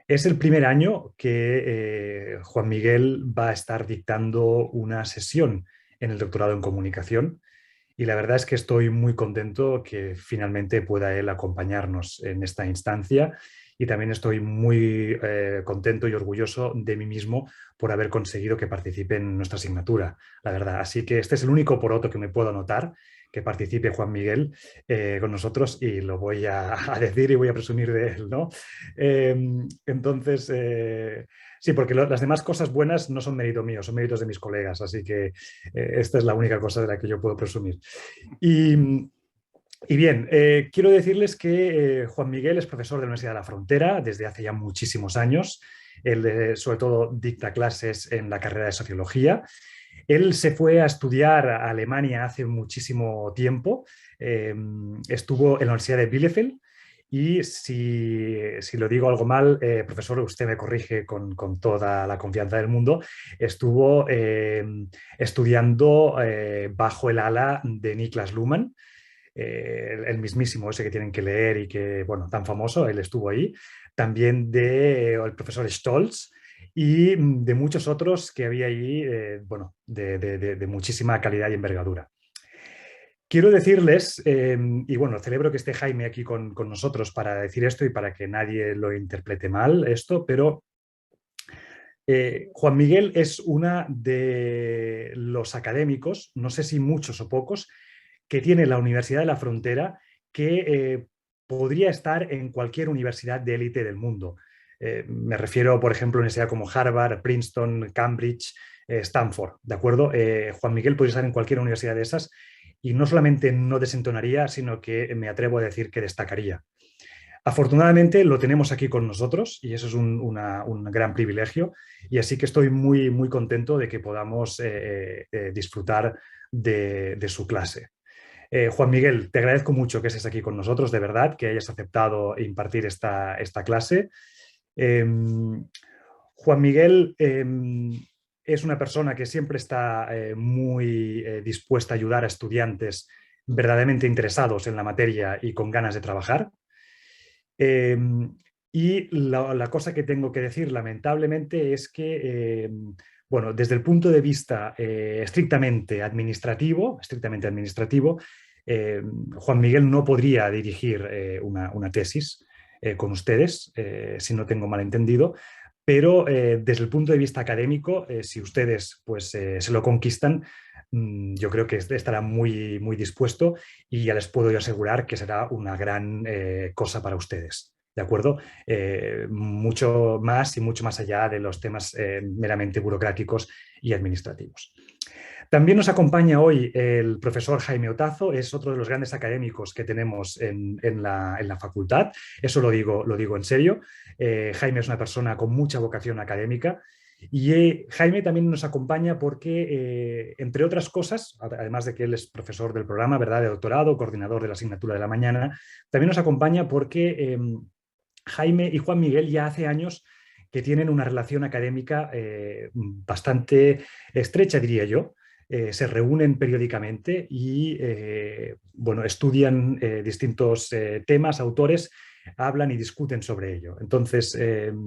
Es el primer año que Juan Miguel va a estar dictando una sesión en el doctorado en comunicación y la verdad es que estoy muy contento que finalmente pueda él acompañarnos en esta instancia y también estoy muy contento y orgulloso de mí mismo por haber conseguido que participe en nuestra asignatura, la verdad. Así que este es el único poroto que me puedo anotar, que participe Juan Miguel con nosotros y lo voy a decir y voy a presumir de él, ¿no? Eh, entonces, sí, porque las demás cosas buenas no son mérito mío, son méritos de mis colegas, así que esta es la única cosa de la que yo puedo presumir. Y, y bien, quiero decirles que Juan Miguel es profesor de la Universidad de la Frontera desde hace ya muchísimos años. Él, sobre todo, dicta clases en la carrera de Sociología. Él se fue a estudiar a Alemania hace muchísimo tiempo. Estuvo en la Universidad de Bielefeld y si lo digo algo mal, profesor, usted me corrige con toda la confianza del mundo. Estuvo estudiando bajo el ala de Niklas Luhmann, el mismísimo ese que tienen que leer y que, bueno, tan famoso, él estuvo ahí. También de el profesor Stolz y de muchos otros que había allí, bueno, de muchísima calidad y envergadura. Quiero decirles, y bueno, celebro que esté Jaime aquí con nosotros para decir esto y para que nadie lo interprete mal esto, pero Juan Miguel es una de los académicos, no sé si muchos o pocos, que tiene la Universidad de la Frontera que podría estar en cualquier universidad de élite del mundo. Me refiero, por ejemplo, a universidades como Harvard, Princeton, Cambridge, Stanford, ¿de acuerdo? Juan Miguel podría estar en cualquier universidad de esas y no solamente no desentonaría, sino que me atrevo a decir que destacaría. Afortunadamente lo tenemos aquí con nosotros y eso es un gran privilegio y así que estoy muy, muy contento de que podamos disfrutar de su clase. Juan Miguel, te agradezco mucho que estés aquí con nosotros, de verdad, que hayas aceptado impartir esta clase. Eh, Juan Miguel es una persona que siempre está muy dispuesta a ayudar a estudiantes verdaderamente interesados en la materia y con ganas de trabajar. Eh, y la cosa que tengo que decir, lamentablemente, es que, bueno, desde el punto de vista estrictamente administrativo, Juan Miguel no podría dirigir una tesis con ustedes, si no tengo malentendido, pero desde el punto de vista académico, si ustedes pues, se lo conquistan, yo creo que estará muy, muy dispuesto y ya les puedo yo asegurar que será una gran cosa para ustedes. ¿De acuerdo? Mucho más y mucho más allá de los temas meramente burocráticos y administrativos. También nos acompaña hoy el profesor Jaime Otazo, es otro de los grandes académicos que tenemos en la facultad, eso lo digo en serio. Jaime es una persona con mucha vocación académica y Jaime también nos acompaña porque, entre otras cosas, además de que él es profesor del programa, ¿verdad?, de doctorado, coordinador de la asignatura de la mañana, también nos acompaña porque Jaime y Juan Miguel ya hace años que tienen una relación académica bastante estrecha, diría yo. Se reúnen periódicamente y bueno, estudian distintos temas, autores, hablan y discuten sobre ello. Entonces,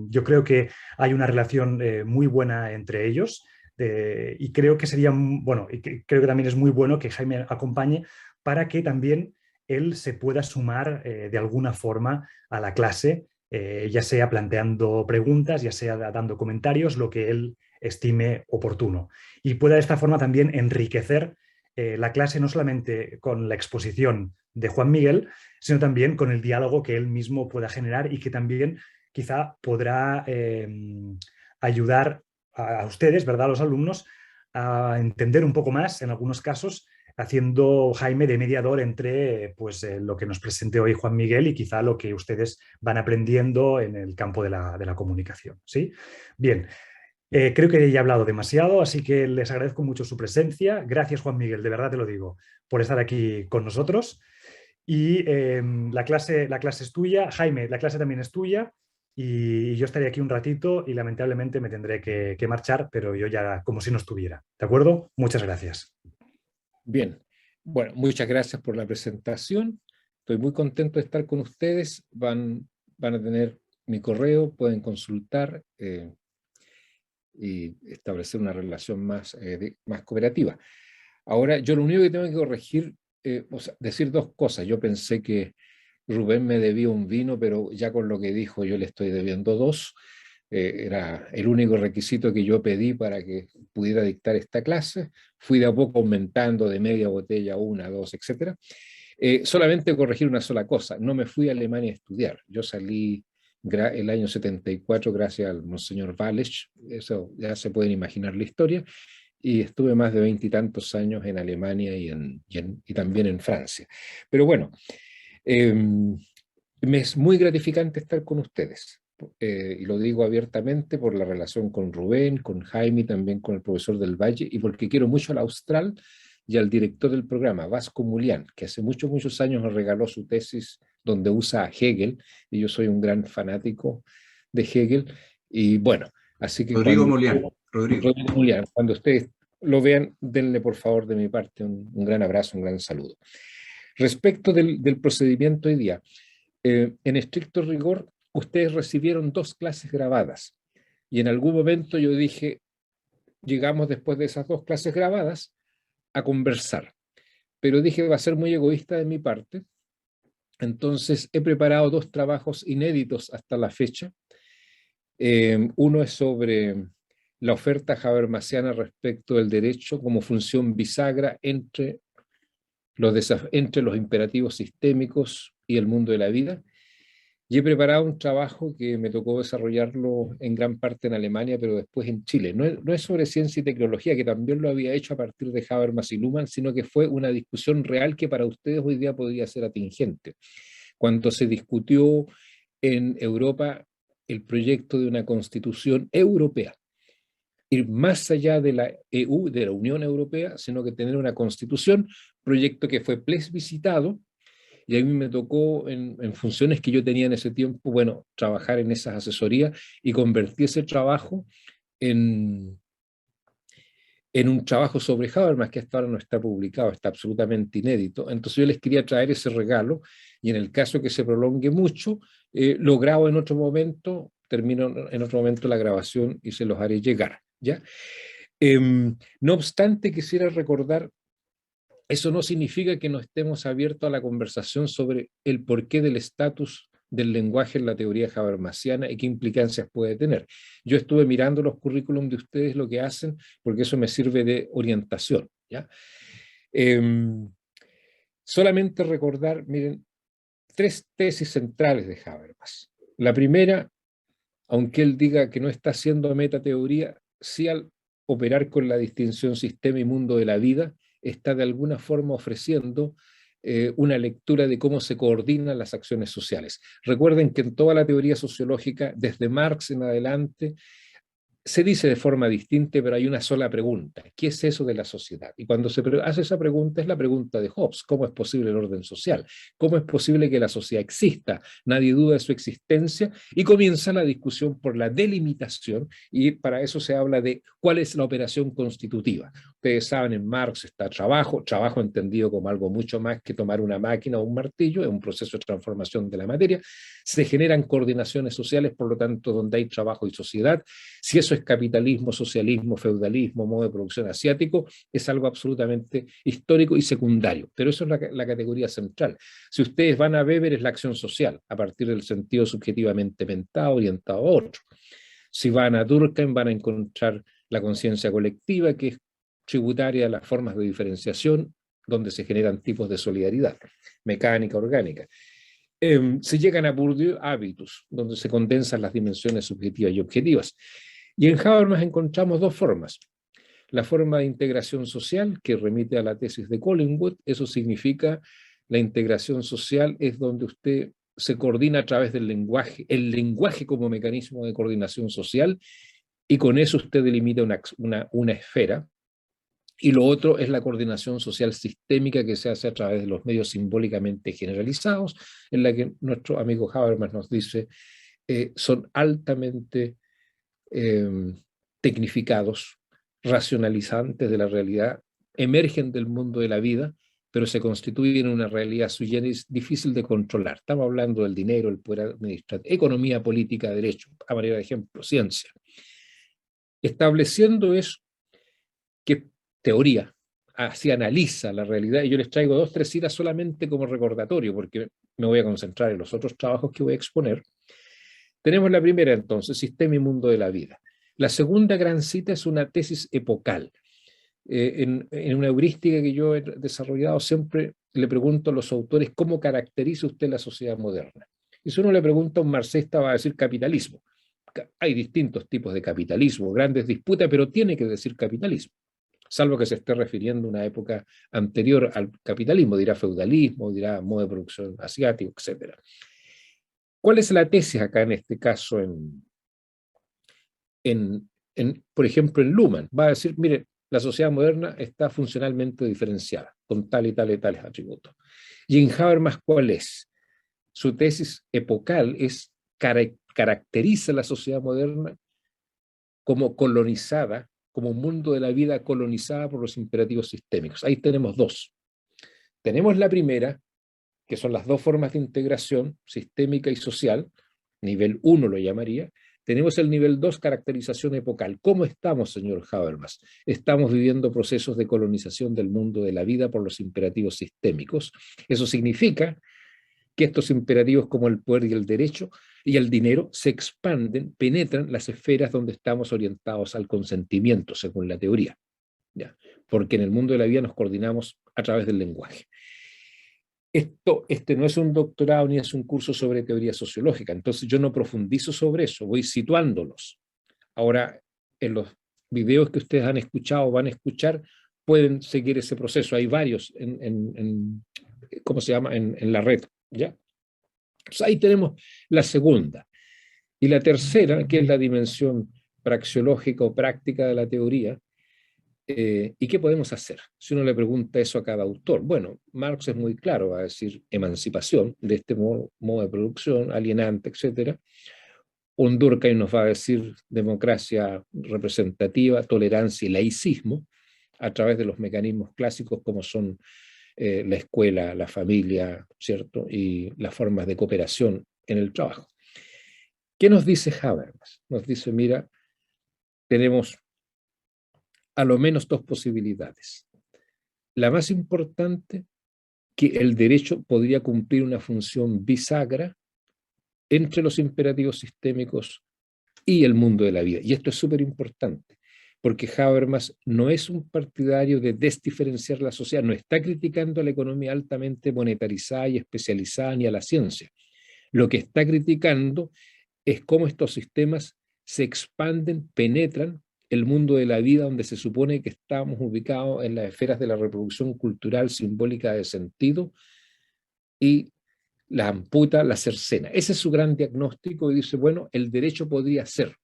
yo creo que hay una relación muy buena entre ellos y creo que sería, bueno, y creo que también es muy bueno que Jaime acompañe para que también él se pueda sumar de alguna forma a la clase, ya sea planteando preguntas, ya sea dando comentarios, lo que él estime oportuno. Y pueda de esta forma también enriquecer la clase no solamente con la exposición de Juan Miguel, sino también con el diálogo que él mismo pueda generar y que también quizá podrá ayudar a ustedes, ¿verdad?, a los alumnos, a entender un poco más, en algunos casos, haciendo Jaime de mediador entre pues, lo que nos presente hoy Juan Miguel y quizá lo que ustedes van aprendiendo en el campo de la comunicación. ¿Sí? Bien, creo que ya he hablado demasiado, así que les agradezco mucho su presencia. Gracias, Juan Miguel, de verdad te lo digo, por estar aquí con nosotros. Y la clase es tuya. Jaime, la clase también es tuya. Y yo estaré aquí un ratito y lamentablemente me tendré que marchar, pero yo ya como si no estuviera. ¿De acuerdo? Muchas gracias. Bien, bueno, muchas gracias por la presentación. Estoy muy contento de estar con ustedes. Van a tener mi correo, pueden consultar y establecer una relación más, más cooperativa. Ahora, yo lo único que tengo que corregir, o sea, decir dos cosas. Yo pensé que Rubén me debía un vino, pero ya con lo que dijo yo le estoy debiendo dos. Era el único requisito que yo pedí para que pudiera dictar esta clase. Fui de a poco aumentando de media botella, una, dos, etcétera. Solamente corregir una sola cosa. No me fui a Alemania a estudiar. Yo salí el año 74 gracias al Monseñor Walech. Eso ya se pueden imaginar la historia. Y estuve más de 20 y tantos años en Alemania y también en Francia. Pero bueno, me es muy gratificante estar con ustedes. Y lo digo abiertamente por la relación con Rubén, con Jaime, también con el profesor del Valle, y porque quiero mucho al Austral y al director del programa, Vasco Mulián, que hace muchos, muchos años nos regaló su tesis donde usa a Hegel, y yo soy un gran fanático de Hegel. Y bueno, así que Rodrigo Mulián. Rodrigo. Rodrigo Mulián, cuando ustedes lo vean, denle por favor de mi parte un gran abrazo, un gran saludo. Respecto del procedimiento hoy día, en estricto rigor, ustedes recibieron 2 clases grabadas y en algún momento yo dije, llegamos después de esas 2 clases grabadas a conversar, pero dije va a ser muy egoísta de mi parte, entonces he preparado 2 trabajos inéditos hasta la fecha. Uno es sobre la oferta habermasiana respecto del derecho como función bisagra entre los imperativos sistémicos y el mundo de la vida. Y he preparado un trabajo que me tocó desarrollarlo en gran parte en Alemania, pero después en Chile. No es sobre ciencia y tecnología, que también lo había hecho a partir de Habermas y Luhmann, sino que fue una discusión real que para ustedes hoy día podría ser atingente. Cuando se discutió en Europa el proyecto de una constitución europea, ir más allá de la EU, de la Unión Europea, sino que tener una constitución, proyecto que fue plebiscitado. Y a mí me tocó, en funciones que yo tenía en ese tiempo, bueno, trabajar en esas asesorías y convertir ese trabajo en un trabajo sobre Habermas, que hasta ahora no está publicado, está absolutamente inédito. Entonces yo les quería traer ese regalo y en el caso que se prolongue mucho, lo grabo en otro momento, termino en otro momento la grabación y se los haré llegar, ¿ya? No obstante, quisiera recordar, eso no significa que no estemos abiertos a la conversación sobre el porqué del estatus del lenguaje en la teoría habermasiana y qué implicancias puede tener. Yo estuve mirando los currículums de ustedes, lo que hacen, porque eso me sirve de orientación, ¿ya? Solamente recordar, miren, 3 tesis centrales de Habermas. La primera, aunque él diga que no está haciendo metateoría, sí al operar con la distinción sistema y mundo de la vida, está de alguna forma ofreciendo una lectura de cómo se coordinan las acciones sociales. Recuerden que en toda la teoría sociológica, desde Marx en adelante, se dice de forma distinta, pero hay una sola pregunta. ¿Qué es eso de la sociedad? Y cuando se hace esa pregunta es la pregunta de Hobbes. ¿Cómo es posible el orden social? ¿Cómo es posible que la sociedad exista? Nadie duda de su existencia y comienza la discusión por la delimitación y para eso se habla de cuál es la operación constitutiva. Ustedes saben, en Marx está trabajo entendido como algo mucho más que tomar una máquina o un martillo, es un proceso de transformación de la materia. Se generan coordinaciones sociales, por lo tanto, donde hay trabajo y sociedad. Si eso es capitalismo, socialismo, feudalismo, modo de producción asiático, es algo absolutamente histórico y secundario, pero eso es la categoría central. Si ustedes van a Weber, es la acción social, a partir del sentido subjetivamente mentado, orientado a otro. Si van a Durkheim, van a encontrar la conciencia colectiva, que es tributaria a las formas de diferenciación, donde se generan tipos de solidaridad, mecánica, orgánica. Se llegan a Bourdieu, hábitus, donde se condensan las dimensiones subjetivas y objetivas. Y en Habermas encontramos 2 formas. La forma de integración social, que remite a la tesis de Collingwood, eso significa la integración social es donde usted se coordina a través del lenguaje, el lenguaje como mecanismo de coordinación social, y con eso usted delimita una esfera. Y lo otro es la coordinación social sistémica que se hace a través de los medios simbólicamente generalizados, en la que nuestro amigo Habermas nos dice son altamente tecnificados, racionalizantes de la realidad, emergen del mundo de la vida, pero se constituyen en una realidad sui generis difícil de controlar. Estamos hablando del dinero, el poder administrativo, economía, política, derecho, a manera de ejemplo, ciencia. Estableciendo eso, que teoría, así analiza la realidad, y yo les traigo 2 o 3 citas solamente como recordatorio, porque me voy a concentrar en los otros trabajos que voy a exponer. Tenemos la primera entonces, Sistema y Mundo de la Vida. La segunda gran cita es una tesis epocal. En una heurística que yo he desarrollado siempre le pregunto a los autores cómo caracteriza usted la sociedad moderna. Y si uno le pregunta a un marxista va a decir capitalismo. Hay distintos tipos de capitalismo, grandes disputas, pero tiene que decir capitalismo, salvo que se esté refiriendo a una época anterior al capitalismo, dirá feudalismo, dirá modo de producción asiático, etc. ¿Cuál es la tesis acá en este caso por ejemplo, en Luhmann? Va a decir, mire, la sociedad moderna está funcionalmente diferenciada, con tal y tal y tales atributos. Y en Habermas, ¿cuál es? Su tesis epocal es, caracteriza la sociedad moderna como colonizada, como un mundo de la vida colonizada por los imperativos sistémicos. Ahí tenemos 2. Tenemos la primera, que son las 2 formas de integración, sistémica y social, nivel 1 lo llamaría. Tenemos el nivel 2, caracterización epocal. ¿Cómo estamos, señor Habermas? Estamos viviendo procesos de colonización del mundo de la vida por los imperativos sistémicos. Eso significa que estos imperativos como el poder y el derecho y el dinero se expanden, penetran las esferas donde estamos orientados al consentimiento, según la teoría. ¿Ya? Porque en el mundo de la vida nos coordinamos a través del lenguaje. Este no es un doctorado ni es un curso sobre teoría sociológica, entonces yo no profundizo sobre eso, voy situándolos. Ahora, en los videos que ustedes han escuchado o van a escuchar, pueden seguir ese proceso. Hay varios ¿cómo se llama? En la red, ¿ya? Pues ahí tenemos la segunda. Y la tercera, que es la dimensión praxeológica o práctica de la teoría. ¿Y qué podemos hacer? Si uno le pregunta eso a cada autor, bueno, Marx es muy claro, va a decir emancipación de este modo de producción, alienante, etc. Un Durkheim nos va a decir democracia representativa, tolerancia y laicismo, a través de los mecanismos clásicos como son la escuela, la familia, ¿cierto? Y las formas de cooperación en el trabajo. ¿Qué nos dice Habermas? Nos dice, mira, tenemos a lo menos 2 posibilidades. La más importante, que el derecho podría cumplir una función bisagra entre los imperativos sistémicos y el mundo de la vida. Y esto es súper importante, porque Habermas no es un partidario de desdiferenciar la sociedad, no está criticando a la economía altamente monetarizada y especializada ni a la ciencia. Lo que está criticando es cómo estos sistemas se expanden, penetran el mundo de la vida donde se supone que estamos ubicados en las esferas de la reproducción cultural, simbólica de sentido, y la amputa, la cercena. Ese es su gran diagnóstico y dice, bueno, el derecho podría ser,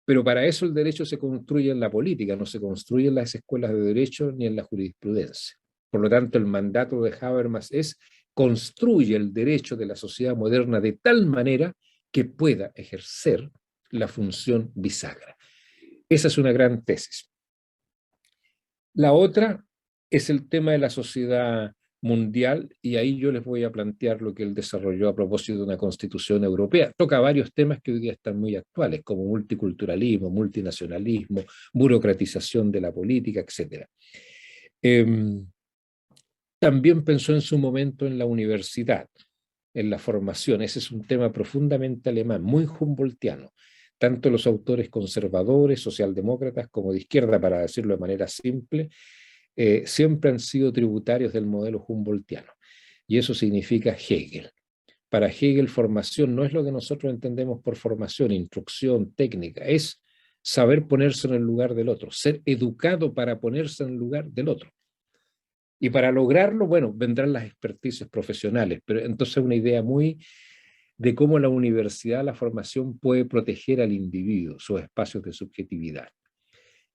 pero para eso el derecho se construye en la política, no se construye en las escuelas de derecho ni en la jurisprudencia. Por lo tanto, el mandato de Habermas es construye el derecho de la sociedad moderna de tal manera que pueda ejercer la función bisagra. Esa es una gran tesis. La otra es el tema de la sociedad mundial, y ahí yo les voy a plantear lo que él desarrolló a propósito de una constitución europea. Toca varios temas que hoy día están muy actuales, como multiculturalismo, multinacionalismo, burocratización de la política, etc. También pensó en su momento en la universidad, en la formación. Ese es un tema profundamente alemán, muy humboldtiano. Tanto los autores conservadores, socialdemócratas, como de izquierda, para decirlo de manera simple, siempre han sido tributarios del modelo humboldtiano. Y eso significa Hegel. Para Hegel, formación no es lo que nosotros entendemos por formación, instrucción, técnica, es saber ponerse en el lugar del otro, ser educado para ponerse en el lugar del otro. Y para lograrlo, bueno, vendrán las experticias profesionales, pero entonces una idea muy de cómo la universidad, la formación puede proteger al individuo, sus espacios de subjetividad.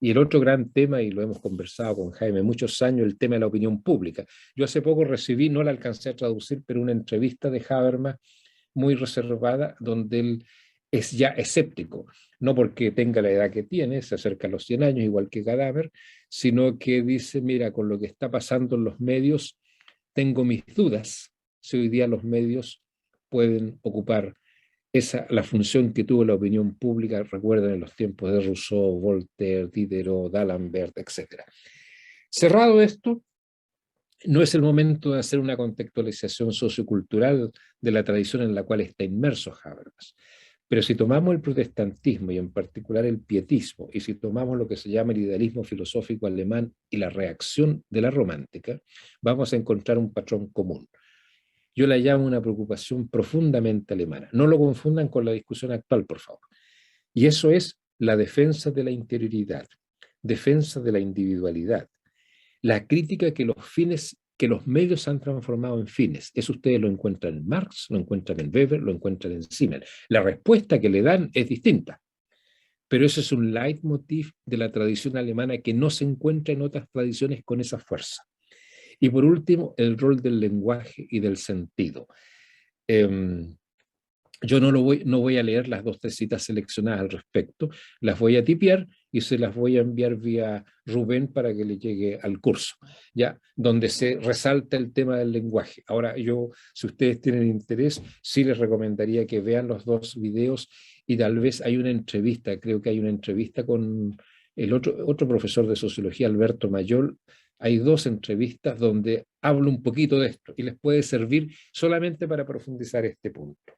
Y el otro gran tema, y lo hemos conversado con Jaime muchos años, el tema de la opinión pública. Yo hace poco recibí, no la alcancé a traducir, pero una entrevista de Habermas muy reservada, donde él es ya escéptico, no porque tenga la edad que tiene, se acerca a los 100 años, igual que Gadamer, sino que dice, mira, con lo que está pasando en los medios, tengo mis dudas si hoy día los medios pueden ocupar la función que tuvo la opinión pública, recuerden en los tiempos de Rousseau, Voltaire, Diderot, d'Alembert, etc. Cerrado esto, no es el momento de hacer una contextualización sociocultural de la tradición en la cual está inmerso Habermas. Pero si tomamos el protestantismo y en particular el pietismo, y si tomamos lo que se llama el idealismo filosófico alemán y la reacción de la romántica, vamos a encontrar un patrón común. Yo la llamo una preocupación profundamente alemana. No lo confundan con la discusión actual, por favor. Y eso es la defensa de la interioridad, defensa de la individualidad, la crítica que los medios han transformado en fines. Eso ustedes lo encuentran en Marx, lo encuentran en Weber, lo encuentran en Simmel. La respuesta que le dan es distinta, pero eso es un leitmotiv de la tradición alemana que no se encuentra en otras tradiciones con esa fuerza. Y por último, el rol del lenguaje y del sentido. Yo no voy a leer las 2 citas seleccionadas al respecto, las voy a tipear y se las voy a enviar vía Rubén para que le llegue al curso, ¿ya? Donde se resalta el tema del lenguaje. Ahora yo, si ustedes tienen interés, sí les recomendaría que vean los 2 videos y tal vez hay una entrevista, creo que hay una entrevista con el otro profesor de sociología, Alberto Mayol. Hay 2 entrevistas donde hablo un poquito de esto y les puede servir solamente para profundizar este punto.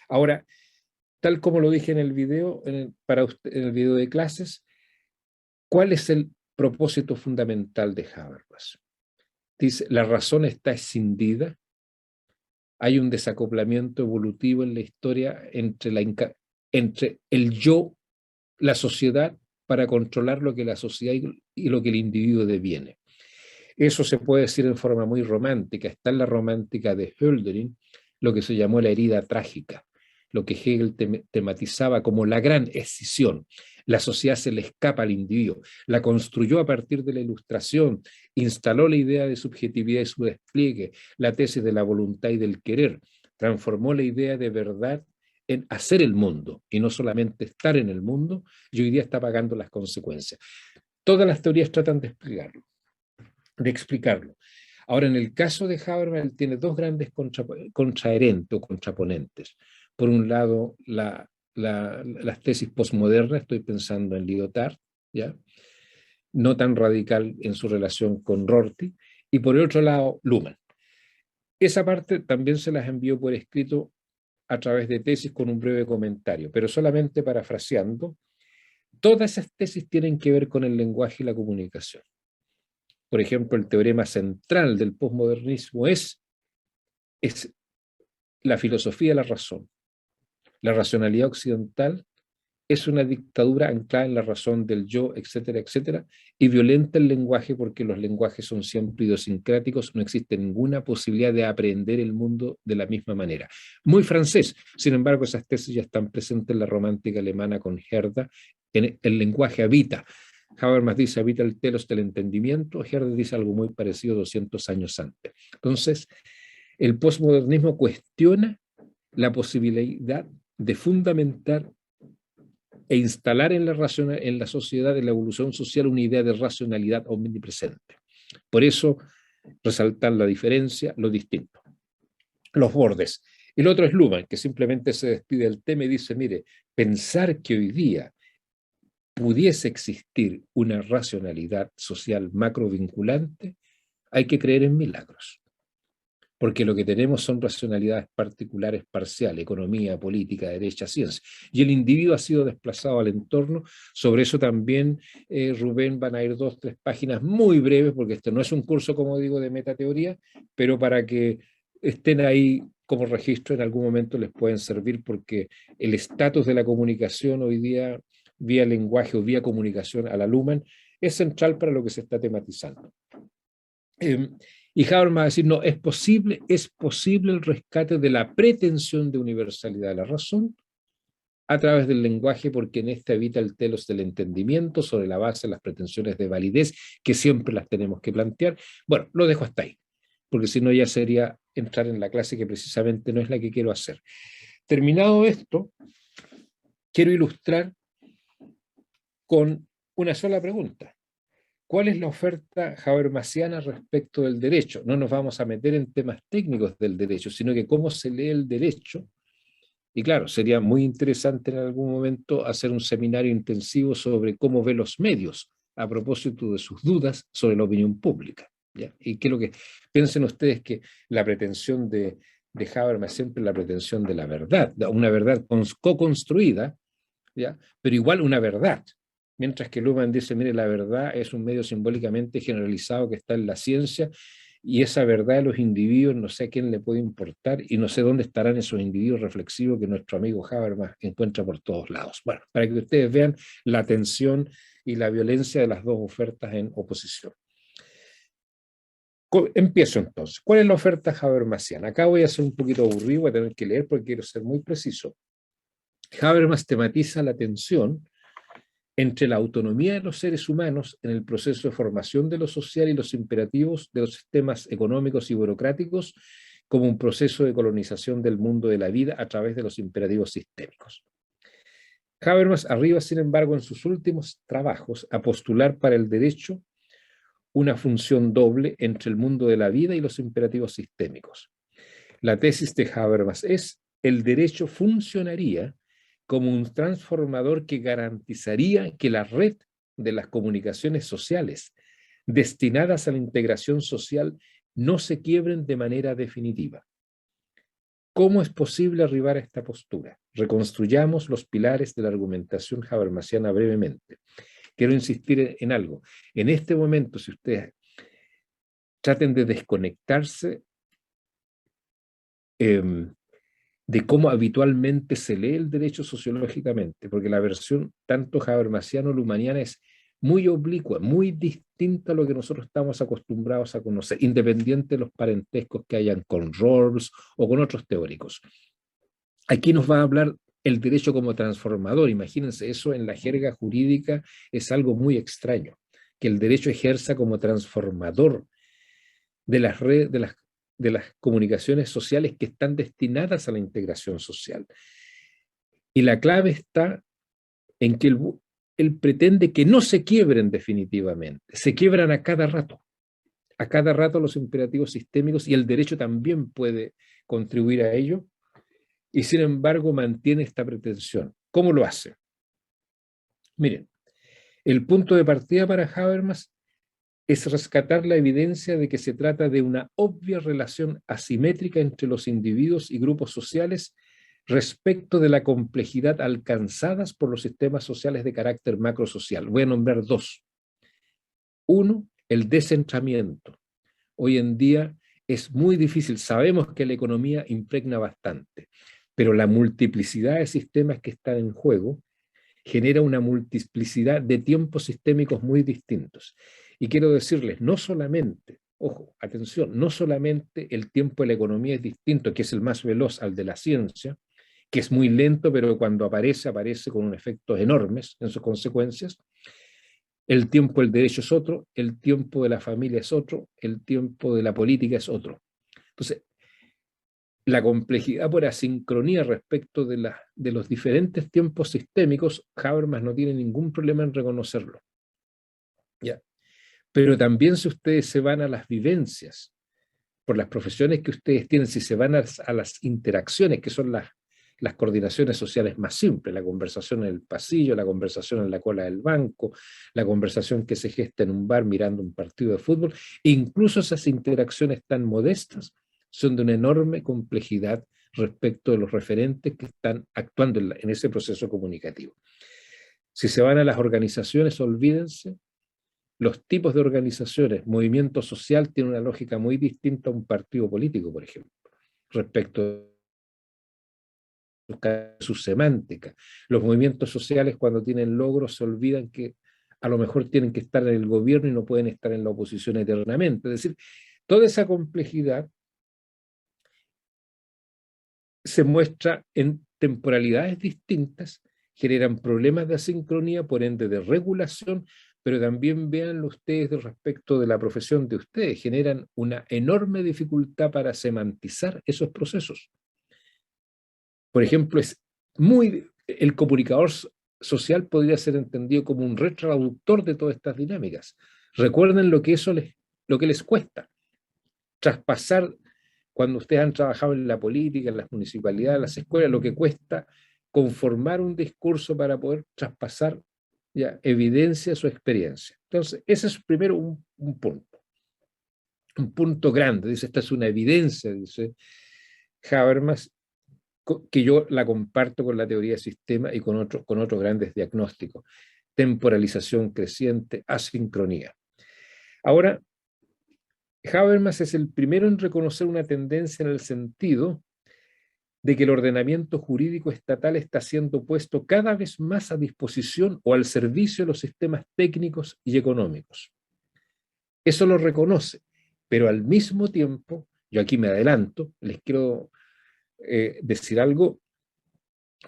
Ahora, tal como lo dije en el video, en el video de clases, ¿cuál es el propósito fundamental de Habermas? Dice, la razón está escindida, hay un desacoplamiento evolutivo en la historia entre el yo, la sociedad, para controlar lo que la sociedad y lo que el individuo deviene. Eso se puede decir en forma muy romántica. Está en la romántica de Hölderlin lo que se llamó la herida trágica, lo que Hegel tematizaba como la gran escisión. La sociedad se le escapa al individuo, la construyó a partir de la Ilustración, instaló la idea de subjetividad y su despliegue, la tesis de la voluntad y del querer, transformó la idea de verdad en hacer el mundo y no solamente estar en el mundo, y hoy día está pagando las consecuencias. Todas las teorías tratan de explicarlo. Ahora, en el caso de Habermas, él tiene 2 grandes contraherentes o contraponentes. Por un lado, las tesis postmodernas, estoy pensando en Lyotard, ¿ya? No tan radical en su relación con Rorty, y por el otro lado, Luhmann. Esa parte también se las envió por escrito a través de tesis con un breve comentario, pero solamente parafraseando, todas esas tesis tienen que ver con el lenguaje y la comunicación. Por ejemplo, el teorema central del posmodernismo es la filosofía de la razón. La racionalidad occidental es una dictadura anclada en la razón del yo, etcétera, etcétera, y violenta el lenguaje porque los lenguajes son siempre idiosincráticos, no existe ninguna posibilidad de aprender el mundo de la misma manera. Muy francés, sin embargo, esas tesis ya están presentes en la romántica alemana con Herder. El lenguaje habita. Habermas dice, habita el telos del entendimiento. Herder dice algo muy parecido 200 años antes. Entonces, el posmodernismo cuestiona la posibilidad de fundamentar e instalar en la sociedad, en la evolución social, una idea de racionalidad omnipresente. Por eso, resaltar la diferencia, lo distinto. Los bordes. El otro es Luhmann, que simplemente se despide del tema y dice, mire, pensar que hoy día pudiese existir una racionalidad social macrovinculante, hay que creer en milagros. Porque lo que tenemos son racionalidades particulares parciales, economía, política, derecha, ciencia. Y el individuo ha sido desplazado al entorno. Sobre eso también, Rubén, van a ir 2 o 3 páginas muy breves, porque este no es un curso, como digo, de metateoría, pero para que estén ahí como registro, en algún momento les pueden servir, porque el estatus de la comunicación hoy día, vía lenguaje o vía comunicación a la Luhmann, es central para lo que se está tematizando. Y Habermas va a decir, no, es posible el rescate de la pretensión de universalidad de la razón a través del lenguaje, porque en este habita el telos del entendimiento sobre la base de las pretensiones de validez que siempre las tenemos que plantear. Bueno, lo dejo hasta ahí, porque si no ya sería entrar en la clase que precisamente no es la que quiero hacer. Terminado esto, quiero ilustrar con una sola pregunta. ¿Cuál es la oferta habermasiana respecto del derecho? No nos vamos a meter en temas técnicos del derecho, sino que cómo se lee el derecho. Y claro, sería muy interesante en algún momento hacer un seminario intensivo sobre cómo ve los medios a propósito de sus dudas sobre la opinión pública, ¿ya? Y qué es lo que piensen ustedes, que la pretensión de Habermas siempre es la pretensión de la verdad, una verdad co-construida, ¿ya? Pero igual una verdad. Mientras que Luhmann dice, mire, la verdad es un medio simbólicamente generalizado que está en la ciencia, y esa verdad de los individuos no sé a quién le puede importar, y no sé dónde estarán esos individuos reflexivos que nuestro amigo Habermas encuentra por todos lados. Bueno, para que ustedes vean la tensión y la violencia de las dos ofertas en oposición. Empiezo entonces. ¿Cuál es la oferta habermasiana? Acá voy a ser un poquito aburrido, voy a tener que leer porque quiero ser muy preciso. Habermas tematiza la tensión entre la autonomía de los seres humanos en el proceso de formación de lo social y los imperativos de los sistemas económicos y burocráticos como un proceso de colonización del mundo de la vida a través de los imperativos sistémicos. Habermas arriba, sin embargo, en sus últimos trabajos a postular para el derecho una función doble entre el mundo de la vida y los imperativos sistémicos. La tesis de Habermas es: el derecho funcionaría como un transformador que garantizaría que la red de las comunicaciones sociales destinadas a la integración social no se quiebren de manera definitiva. ¿Cómo es posible arribar a esta postura? Reconstruyamos los pilares de la argumentación habermasiana brevemente. Quiero insistir en algo. En este momento, si ustedes traten de desconectarse de cómo habitualmente se lee el derecho sociológicamente, porque la versión tanto habermasiano-luhmanniana es muy oblicua, muy distinta a lo que nosotros estamos acostumbrados a conocer, independiente de los parentescos que hayan con Rawls o con otros teóricos. Aquí nos va a hablar el derecho como transformador. Imagínense, eso en la jerga jurídica es algo muy extraño, que el derecho ejerza como transformador de las redes, de las comunicaciones sociales que están destinadas a la integración social. Y la clave está en que él pretende que no se quiebren definitivamente, se quiebran a cada rato los imperativos sistémicos, y el derecho también puede contribuir a ello, y sin embargo mantiene esta pretensión. ¿Cómo lo hace? Miren, el punto de partida para Habermas es rescatar la evidencia de que se trata de una obvia relación asimétrica entre los individuos y grupos sociales respecto de la complejidad alcanzadas por los sistemas sociales de carácter macrosocial. Voy a nombrar dos. Uno, el descentramiento. Hoy en día es muy difícil, sabemos que la economía impregna bastante, pero la multiplicidad de sistemas que están en juego genera una multiplicidad de tiempos sistémicos muy distintos. Y quiero decirles, no solamente, ojo, atención, no solamente el tiempo de la economía es distinto, que es el más veloz al de la ciencia, que es muy lento, pero cuando aparece, aparece con efectos enormes en sus consecuencias. El tiempo del derecho es otro, el tiempo de la familia es otro, el tiempo de la política es otro. Entonces, la complejidad por asincronía respecto de los diferentes tiempos sistémicos, Habermas no tiene ningún problema en reconocerlo. ¿Ya? Pero también, si ustedes se van a las vivencias, por las profesiones que ustedes tienen, si se van a las interacciones, que son las coordinaciones sociales más simples, la conversación en el pasillo, la conversación en la cola del banco, la conversación que se gesta en un bar mirando un partido de fútbol, incluso esas interacciones tan modestas son de una enorme complejidad respecto de los referentes que están actuando en ese proceso comunicativo. Si se van a las organizaciones, olvídense, los tipos de organizaciones, movimiento social tiene una lógica muy distinta a un partido político, por ejemplo, respecto a su semántica. Los movimientos sociales, cuando tienen logros, se olvidan que a lo mejor tienen que estar en el gobierno y no pueden estar en la oposición eternamente. Es decir, toda esa complejidad se muestra en temporalidades distintas, generan problemas de asincronía, por ende de regulación, pero también véanlo ustedes respecto de la profesión de ustedes, generan una enorme dificultad para semantizar esos procesos. Por ejemplo, es muy el comunicador social podría ser entendido como un retraductor de todas estas dinámicas. Recuerden lo que les cuesta traspasar, cuando ustedes han trabajado en la política, en las municipalidades, en las escuelas, lo que cuesta conformar un discurso para poder traspasar ya evidencia su experiencia. Entonces, ese es primero un punto grande. Dice, esta es una evidencia, dice Habermas, que yo la comparto con la teoría de sistema y con otros grandes diagnósticos. Temporalización creciente, asincronía. Ahora, Habermas es el primero en reconocer una tendencia en el sentido de que el ordenamiento jurídico estatal está siendo puesto cada vez más a disposición o al servicio de los sistemas técnicos y económicos. Eso lo reconoce, pero al mismo tiempo, yo aquí me adelanto, les quiero decir algo.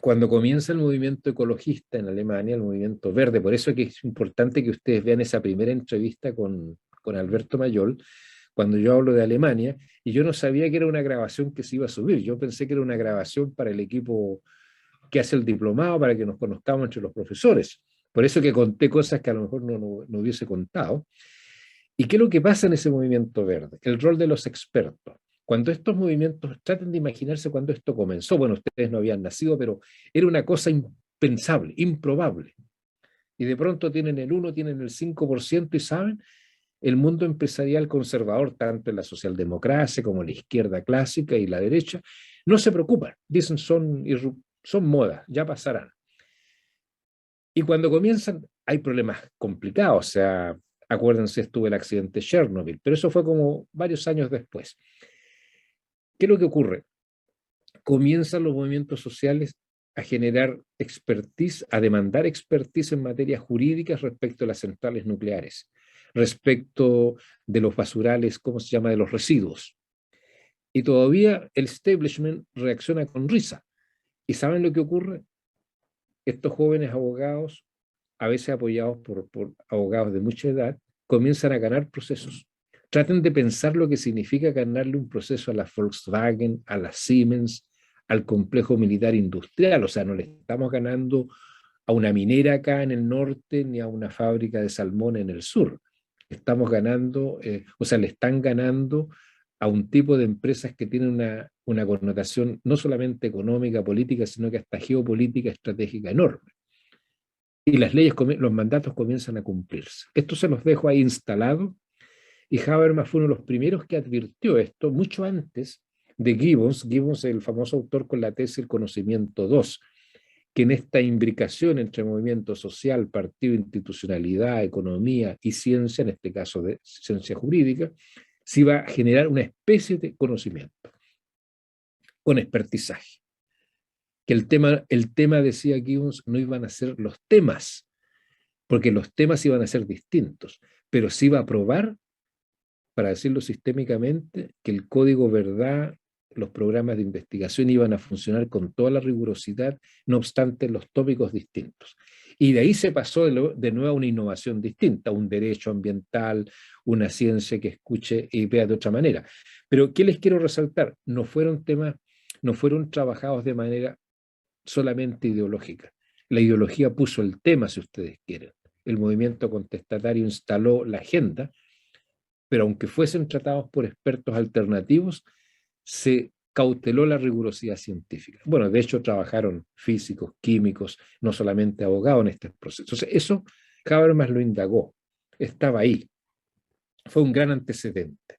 Cuando comienza el movimiento ecologista en Alemania, el movimiento verde, por eso es importante que ustedes vean esa primera entrevista con Alberto Mayol, cuando yo hablo de Alemania, y yo no sabía que era una grabación que se iba a subir, yo pensé que era una grabación para el equipo que hace el diplomado, para que nos conozcamos entre los profesores. Por eso que conté cosas que a lo mejor no hubiese contado. ¿Y qué es lo que pasa en ese movimiento verde? El rol de los expertos. Cuando estos movimientos, traten de imaginarse cuando esto comenzó, bueno, ustedes no habían nacido, pero era una cosa impensable, improbable. Y de pronto tienen el 1, tienen el 5% y saben, el mundo empresarial conservador, tanto en la socialdemocracia como en la izquierda clásica y la derecha, no se preocupan, dicen son modas, ya pasarán. Y cuando comienzan, hay problemas complicados, o sea, acuérdense, estuvo el accidente de Chernobyl, pero eso fue como varios años después. ¿Qué es lo que ocurre? Comienzan los movimientos sociales a generar expertise, a demandar expertise en materias jurídicas respecto a las centrales nucleares, respecto de los basurales, ¿cómo se llama?, de los residuos. Y todavía el establishment reacciona con risa. ¿Y saben lo que ocurre? Estos jóvenes abogados, a veces apoyados por abogados de mucha edad, comienzan a ganar procesos. Traten de pensar lo que significa ganarle un proceso a la Volkswagen, a la Siemens, al complejo militar industrial. O sea, no le estamos ganando a una minera acá en el norte ni a una fábrica de salmón en el sur. Estamos ganando, o sea, le están ganando a un tipo de empresas que tienen una connotación no solamente económica, política, sino que hasta geopolítica estratégica enorme. Y las leyes, los mandatos comienzan a cumplirse. Esto se los dejo ahí instalado, y Habermas fue uno de los primeros que advirtió esto mucho antes de Gibbons. Gibbons es el famoso autor con la tesis El conocimiento 2, que en esta imbricación entre movimiento social, partido, institucionalidad, economía y ciencia, en este caso de ciencia jurídica, se iba a generar una especie de conocimiento con expertizaje. Que el tema, decía Gibbons, no iban a ser los temas, porque los temas iban a ser distintos, pero se iba a probar, para decirlo sistémicamente, que el código verdad, los programas de investigación iban a funcionar con toda la rigurosidad, no obstante los tópicos distintos. Y de ahí se pasó de nuevo a una innovación distinta, un derecho ambiental, una ciencia que escuche y vea de otra manera. Pero, ¿qué les quiero resaltar? No fueron trabajados de manera solamente ideológica. La ideología puso el tema, si ustedes quieren. El movimiento contestatario instaló la agenda, pero aunque fuesen tratados por expertos alternativos, se cauteló la rigurosidad científica. Bueno, de hecho trabajaron físicos, químicos, no solamente abogados en este proceso. Entonces, eso Habermas lo indagó, estaba ahí, fue un gran antecedente.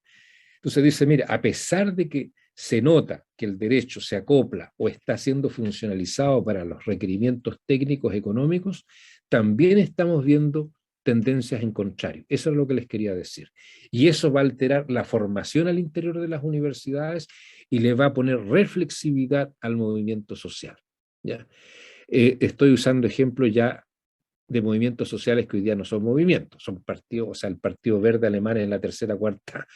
Entonces dice, mira, a pesar de que se nota que el derecho se acopla o está siendo funcionalizado para los requerimientos técnicos económicos, también estamos viendo tendencias en contrario. Eso es lo que les quería decir. Y eso va a alterar la formación al interior de las universidades y le va a poner reflexividad al movimiento social. ¿Ya? Estoy usando ejemplos ya de movimientos sociales que hoy día no son movimientos, son partidos, o sea, el Partido Verde alemán es la tercera, cuarta.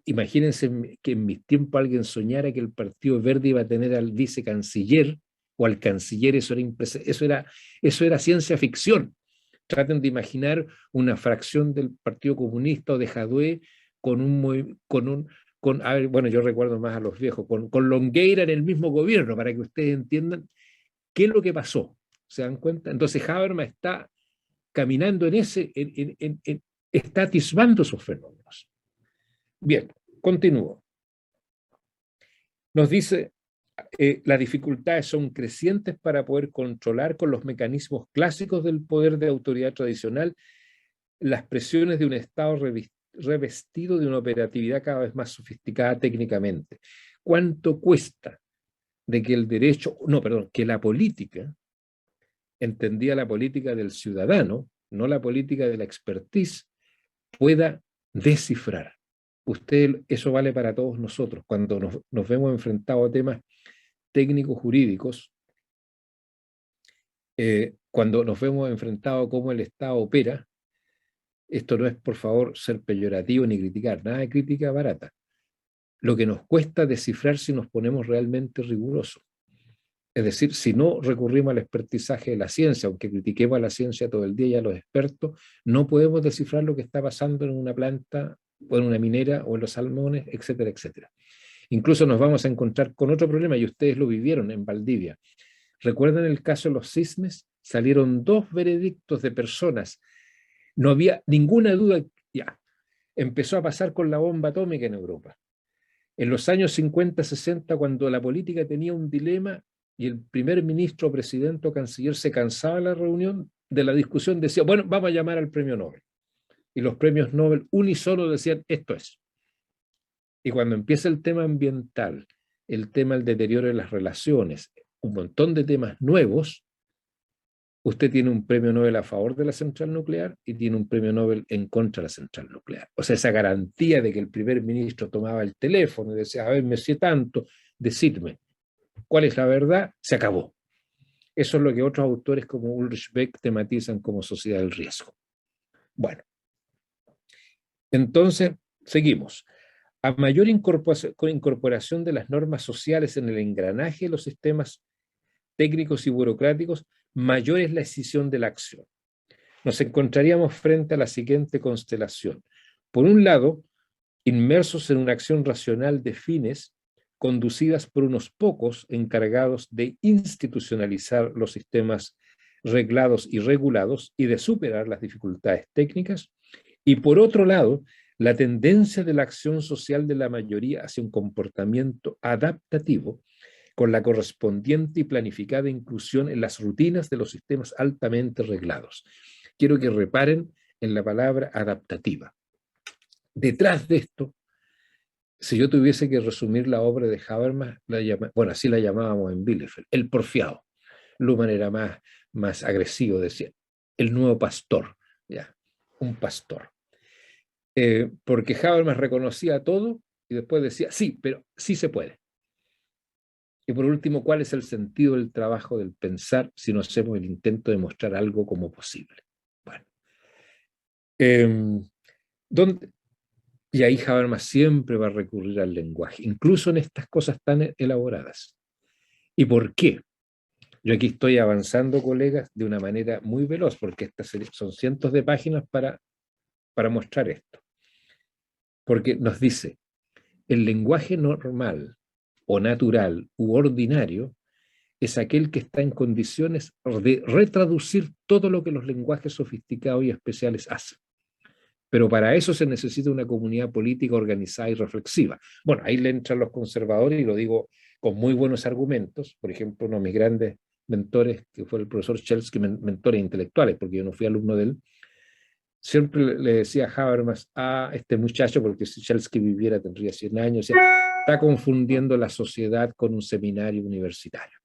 Imagínense que en mis tiempos alguien soñara que el Partido Verde iba a tener al vicecanciller o al canciller, eso era ciencia ficción. Traten de imaginar una fracción del Partido Comunista o de Jadwe a ver, bueno, yo recuerdo más a los viejos, con Longueira en el mismo gobierno, para que ustedes entiendan ¿Qué es lo que pasó? ¿Se dan cuenta? Entonces Habermas está caminando está atisbando esos fenómenos. Bien, continúo. Nos dice, las dificultades son crecientes para poder controlar con los mecanismos clásicos del poder de autoridad tradicional las presiones de un Estado revestido de una operatividad cada vez más sofisticada técnicamente. ¿Cuánto cuesta de que el derecho, no, perdón, que la política, entendía la política del ciudadano, no la política de la expertise, pueda descifrar? Eso vale para todos nosotros. Cuando nos vemos enfrentados a temas técnicos jurídicos, cuando nos vemos enfrentados a cómo el Estado opera, esto no es, por favor, ser peyorativo ni criticar, nada de crítica barata. Lo que nos cuesta descifrar si nos ponemos realmente rigurosos. Es decir, si no recurrimos al expertizaje de la ciencia, aunque critiquemos a la ciencia todo el día y a los expertos, no podemos descifrar lo que está pasando en una planta o en una minera o en los salmones, etcétera, etcétera. Incluso nos vamos a encontrar con otro problema, y ustedes lo vivieron en Valdivia. ¿Recuerdan el caso de los cisnes? Salieron 2 veredictos de personas. No había ninguna duda. Ya, empezó a pasar con la bomba atómica en Europa. En los años 50, 60, cuando la política tenía un dilema y el primer ministro, presidente o canciller se cansaba de la reunión, de la discusión, decía, bueno, vamos a llamar al premio Nobel. Y los premios Nobel unísono decían, esto es. Y cuando empieza el tema ambiental, el tema del deterioro de las relaciones, un montón de temas nuevos, usted tiene un premio Nobel a favor de la central nuclear y tiene un premio Nobel en contra de la central nuclear. O sea, esa garantía de que el primer ministro tomaba el teléfono y decía, a ver, me sé tanto, decidme cuál es la verdad, se acabó. Eso es lo que otros autores como Ulrich Beck tematizan como sociedad del riesgo. Bueno, entonces, seguimos. A mayor incorporación de las normas sociales en el engranaje de los sistemas técnicos y burocráticos, mayor es la decisión de la acción. Nos encontraríamos frente a la siguiente constelación. Por un lado, inmersos en una acción racional de fines conducidas por unos pocos encargados de institucionalizar los sistemas reglados y regulados y de superar las dificultades técnicas, y por otro lado, la tendencia de la acción social de la mayoría hacia un comportamiento adaptativo con la correspondiente y planificada inclusión en las rutinas de los sistemas altamente reglados. Quiero que reparen en la palabra adaptativa. Detrás de esto, si yo tuviese que resumir la obra de Habermas, bueno, así la llamábamos en Bielefeld, el porfiado. Luhmann era más agresivo, decía, el nuevo pastor, ya, un pastor. Porque Habermas reconocía todo y después decía, sí, pero sí se puede. Y por último, ¿cuál es el sentido del trabajo del pensar si no hacemos el intento de mostrar algo como posible? Bueno, y ahí Habermas siempre va a recurrir al lenguaje, incluso en estas cosas tan elaboradas. ¿Y por qué? Yo aquí estoy avanzando, colegas, de una manera muy veloz, porque estas son cientos de páginas para mostrar esto. Porque nos dice, el lenguaje normal o natural u ordinario es aquel que está en condiciones de retraducir todo lo que los lenguajes sofisticados y especiales hacen. Pero para eso se necesita una comunidad política organizada y reflexiva. Bueno, ahí le entran los conservadores, y lo digo con muy buenos argumentos. Por ejemplo, uno de mis grandes mentores, que fue el profesor Chelsky, mentores intelectuales, porque yo no fui alumno de él, siempre le decía a Habermas, este muchacho, porque si Chelsky viviera tendría 100 años, está confundiendo la sociedad con un seminario universitario.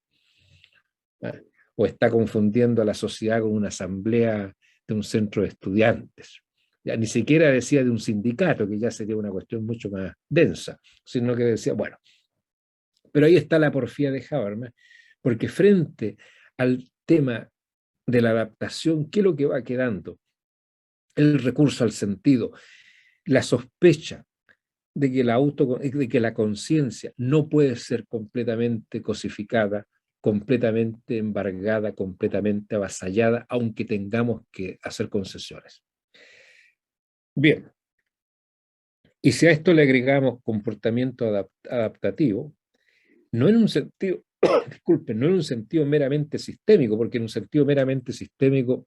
O está confundiendo a la sociedad con una asamblea de un centro de estudiantes. Ya ni siquiera decía de un sindicato, que ya sería una cuestión mucho más densa, sino que decía, bueno, pero ahí está la porfía de Habermas, porque frente al tema de la adaptación, ¿qué es lo que va quedando? El recurso al sentido, la sospecha de que la conciencia no puede ser completamente cosificada, completamente embargada, completamente avasallada, aunque tengamos que hacer concesiones. Bien, y si a esto le agregamos comportamiento adaptativo, no en un sentido disculpen, no en un sentido meramente sistémico, porque en un sentido meramente sistémico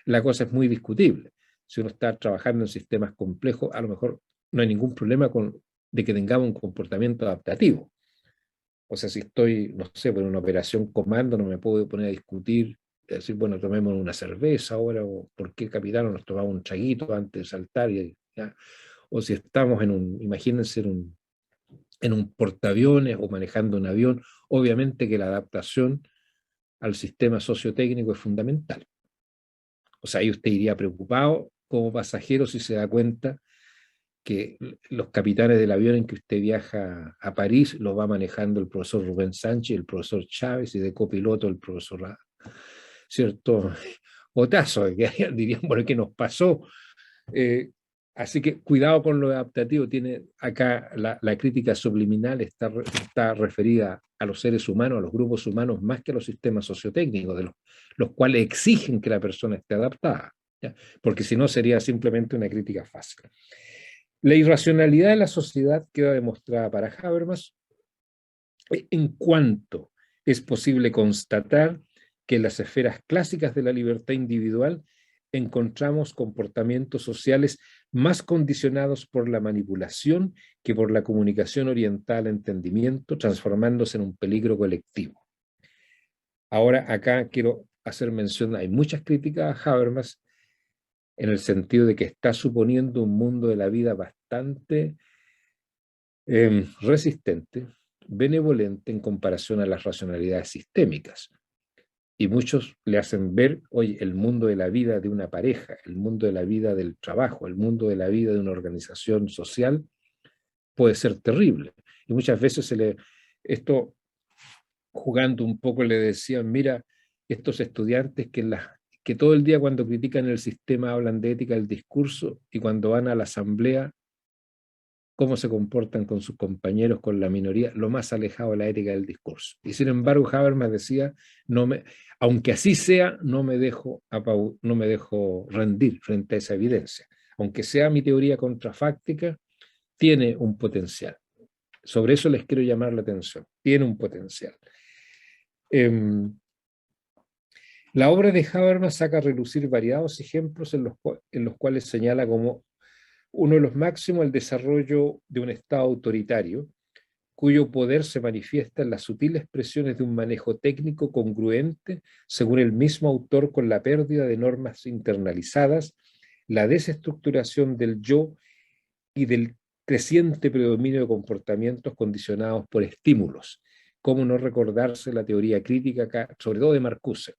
la cosa es muy discutible. Si uno está trabajando en sistemas complejos, a lo mejor no hay ningún problema de que tengamos un comportamiento adaptativo. O sea, si estoy, no sé, por una operación comando, no me puedo poner a discutir, decir, bueno, tomemos una cerveza ahora, o por qué capitán nos tomamos un traguito antes de saltar, ¿ya? O si estamos imagínense, en un portaaviones o manejando un avión, obviamente que la adaptación al sistema sociotécnico es fundamental. O sea, ahí usted iría preocupado como pasajero si se da cuenta que los capitanes del avión en que usted viaja a París lo va manejando el profesor Rubén Sánchez, el profesor Chávez y de copiloto el profesor, ¿cierto? Botazo, que dirían, bueno, ¿qué nos pasó? Así que cuidado con lo adaptativo. Tiene acá la crítica subliminal está referida a los seres humanos, a los grupos humanos, más que a los sistemas sociotécnicos, de los cuales exigen que la persona esté adaptada, ¿ya? Porque si no sería simplemente una crítica fácil. La irracionalidad de la sociedad queda demostrada para Habermas en cuanto es posible constatar que en las esferas clásicas de la libertad individual encontramos comportamientos sociales más condicionados por la manipulación que por la comunicación orientada al entendimiento, transformándose en un peligro colectivo. Ahora, acá quiero hacer mención, hay muchas críticas a Habermas en el sentido de que está suponiendo un mundo de la vida bastante resistente, benevolente en comparación a las racionalidades sistémicas. Y muchos le hacen ver, oye, el mundo de la vida de una pareja, el mundo de la vida del trabajo, el mundo de la vida de una organización social puede ser terrible. Y muchas veces esto jugando un poco le decían, mira, estos estudiantes que todo el día cuando critican el sistema hablan de ética del discurso y cuando van a la asamblea cómo se comportan con sus compañeros, con la minoría, lo más alejado de la ética del discurso. Y sin embargo, Habermas decía, aunque así sea, no me dejo rendir frente a esa evidencia. Aunque sea mi teoría contrafáctica, tiene un potencial. Sobre eso les quiero llamar la atención. Tiene un potencial. La obra de Habermas saca a relucir variados ejemplos en los cuales señala como uno de los máximos el desarrollo de un Estado autoritario, cuyo poder se manifiesta en las sutiles expresiones de un manejo técnico congruente, según el mismo autor, con la pérdida de normas internalizadas, la desestructuración del yo y del creciente predominio de comportamientos condicionados por estímulos. ¿Cómo no recordarse la teoría crítica acá, sobre todo de Marcuse?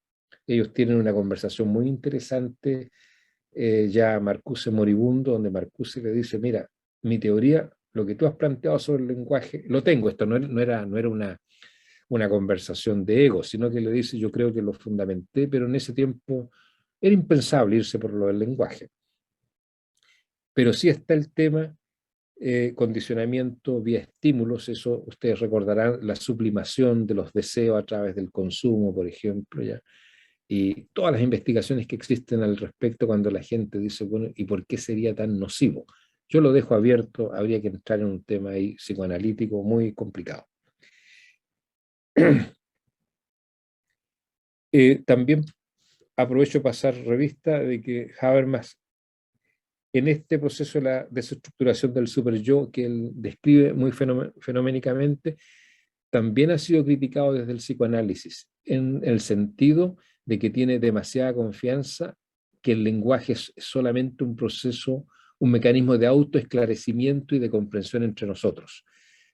Ellos tienen una conversación muy interesante, ya Marcuse moribundo, donde Marcuse le dice, mira, mi teoría, lo que tú has planteado sobre el lenguaje, lo tengo, esto no era una conversación de ego, sino que le dice, yo creo que lo fundamenté, pero en ese tiempo era impensable irse por lo del lenguaje. Pero sí está el tema condicionamiento vía estímulos, eso ustedes recordarán, la sublimación de los deseos a través del consumo, por ejemplo, ya. Y todas las investigaciones que existen al respecto cuando la gente dice, bueno, ¿y por qué sería tan nocivo? Yo lo dejo abierto, habría que entrar en un tema ahí psicoanalítico muy complicado. También aprovecho pasar revista de que Habermas, en este proceso de la desestructuración del superyo que él describe muy fenoménicamente, también ha sido criticado desde el psicoanálisis, en el sentido de que tiene demasiada confianza que el lenguaje es solamente un proceso, un mecanismo de autoesclarecimiento y de comprensión entre nosotros.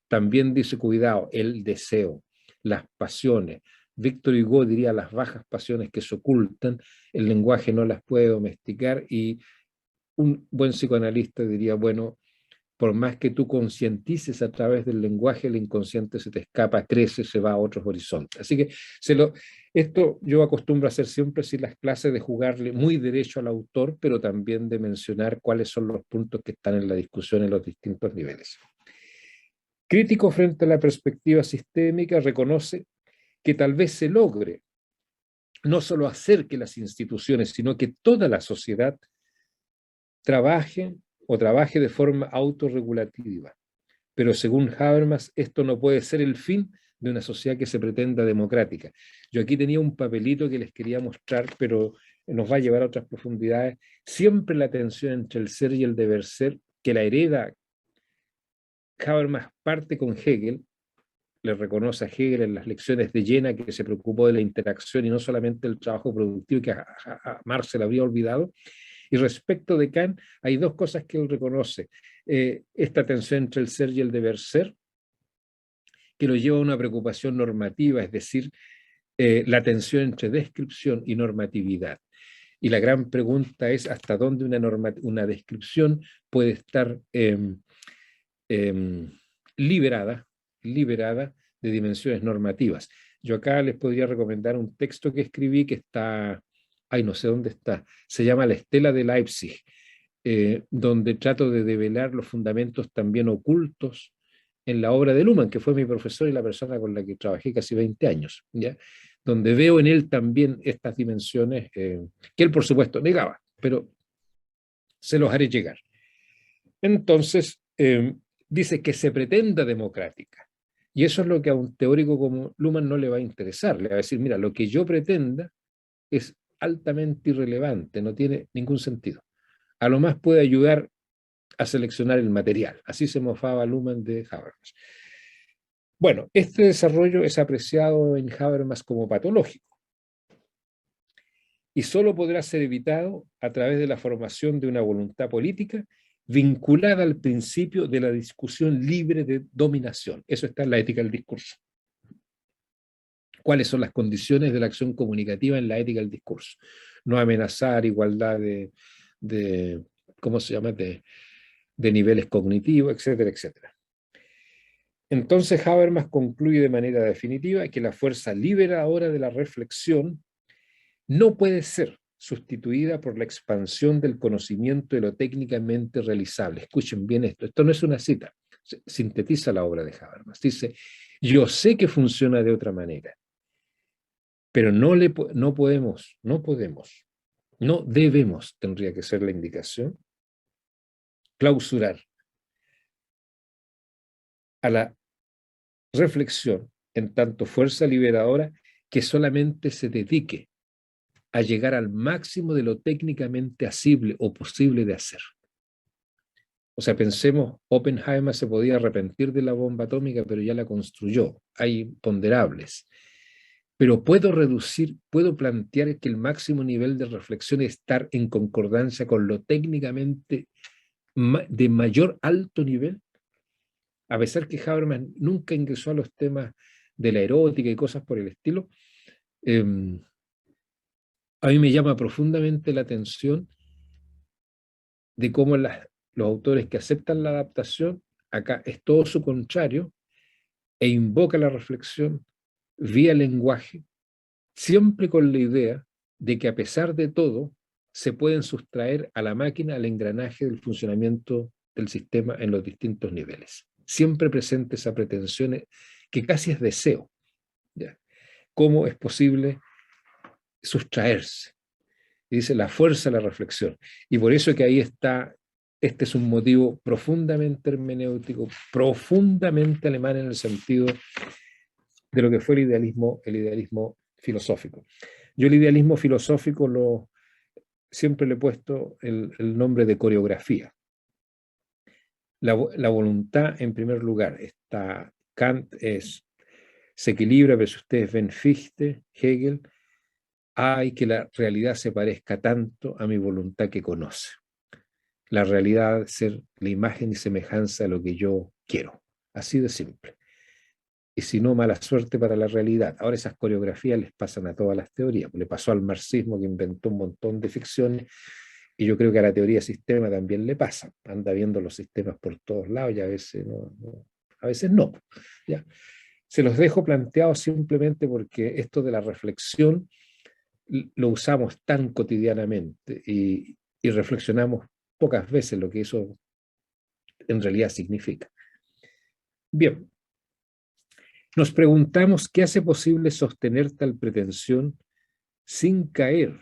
También dice, cuidado, el deseo, las pasiones. Víctor Hugo diría las bajas pasiones que se ocultan, el lenguaje no las puede domesticar y un buen psicoanalista diría, bueno, por más que tú concientices a través del lenguaje, el inconsciente se te escapa, crece, se va a otros horizontes. Así que esto yo acostumbro a hacer siempre sin las clases de jugarle muy derecho al autor, pero también de mencionar cuáles son los puntos que están en la discusión en los distintos niveles. Crítico frente a la perspectiva sistémica, reconoce que tal vez se logre no solo hacer que las instituciones, sino que toda la sociedad trabaje de forma autorregulativa. Pero según Habermas, esto no puede ser el fin, de una sociedad que se pretenda democrática. Yo aquí tenía un papelito que les quería mostrar, pero nos va a llevar a otras profundidades. Siempre la tensión entre el ser y el deber ser, que la hereda Habermas parte con Hegel, le reconoce a Hegel en las lecciones de Jena que se preocupó de la interacción y no solamente del trabajo productivo que a Marx se le habría olvidado. Y respecto de Kant, hay dos cosas que él reconoce. Esta tensión entre el ser y el deber ser, que lo lleva a una preocupación normativa, es decir, la tensión entre descripción y normatividad. Y la gran pregunta es hasta dónde una descripción puede estar liberada de dimensiones normativas. Yo acá les podría recomendar un texto que escribí que está, ay, no sé dónde está, se llama La Estela de Leipzig, donde trato de develar los fundamentos también ocultos en la obra de Luhmann, que fue mi profesor y la persona con la que trabajé casi 20 años, ¿ya? Donde veo en él también estas dimensiones que él, por supuesto, negaba, pero se los haré llegar. Entonces, dice que se pretenda democrática. Y eso es lo que a un teórico como Luhmann no le va a interesar. Le va a decir, mira, lo que yo pretenda es altamente irrelevante, no tiene ningún sentido. A lo más puede ayudar a seleccionar el material. Así se mofaba Luhmann de Habermas. Bueno, este desarrollo es apreciado en Habermas como patológico y solo podrá ser evitado a través de la formación de una voluntad política vinculada al principio de la discusión libre de dominación. Eso está en la ética del discurso. ¿Cuáles son las condiciones de la acción comunicativa en la ética del discurso? No amenazar igualdad ¿cómo se llama?, de niveles cognitivos, etcétera, etcétera. Entonces Habermas concluye de manera definitiva que la fuerza liberadora de la reflexión no puede ser sustituida por la expansión del conocimiento de lo técnicamente realizable. Escuchen bien esto no es una cita, sintetiza la obra de Habermas. Dice, yo sé que funciona de otra manera, pero no debemos, tendría que ser la indicación, clausurar a la reflexión en tanto fuerza liberadora que solamente se dedique a llegar al máximo de lo técnicamente asible o posible de hacer. O sea, pensemos, Oppenheimer se podía arrepentir de la bomba atómica, pero ya la construyó. Hay ponderables. Pero puedo plantear que el máximo nivel de reflexión es estar en concordancia con lo técnicamente de mayor alto nivel, a pesar que Habermas nunca ingresó a los temas de la erótica y cosas por el estilo. A mí me llama profundamente la atención de cómo los autores que aceptan la adaptación, acá es todo su contrario, e invoca la reflexión vía lenguaje, siempre con la idea de que a pesar de todo, se pueden sustraer a la máquina el engranaje del funcionamiento del sistema en los distintos niveles. Siempre presente esa pretensión que casi es deseo. ¿Ya? ¿Cómo es posible sustraerse? Y dice la fuerza de la reflexión. Y por eso que ahí está, este es un motivo profundamente hermenéutico, profundamente alemán en el sentido de lo que fue el idealismo filosófico. Yo el idealismo filosófico siempre le he puesto el nombre de coreografía. La voluntad, en primer lugar, Kant se equilibra, pero si ustedes ven Fichte, Hegel, hay que la realidad se parezca tanto a mi voluntad que conoce. La realidad ser la imagen y semejanza de lo que yo quiero. Así de simple. Y si no, mala suerte para la realidad. Ahora esas coreografías les pasan a todas las teorías. Le pasó al marxismo, que inventó un montón de ficciones, y yo creo que a la teoría sistema también le pasa. Anda viendo los sistemas por todos lados y a veces no. ¿Ya? Se los dejo planteados simplemente porque esto de la reflexión lo usamos tan cotidianamente y reflexionamos pocas veces lo que eso en realidad significa. Bien, nos preguntamos qué hace posible sostener tal pretensión sin caer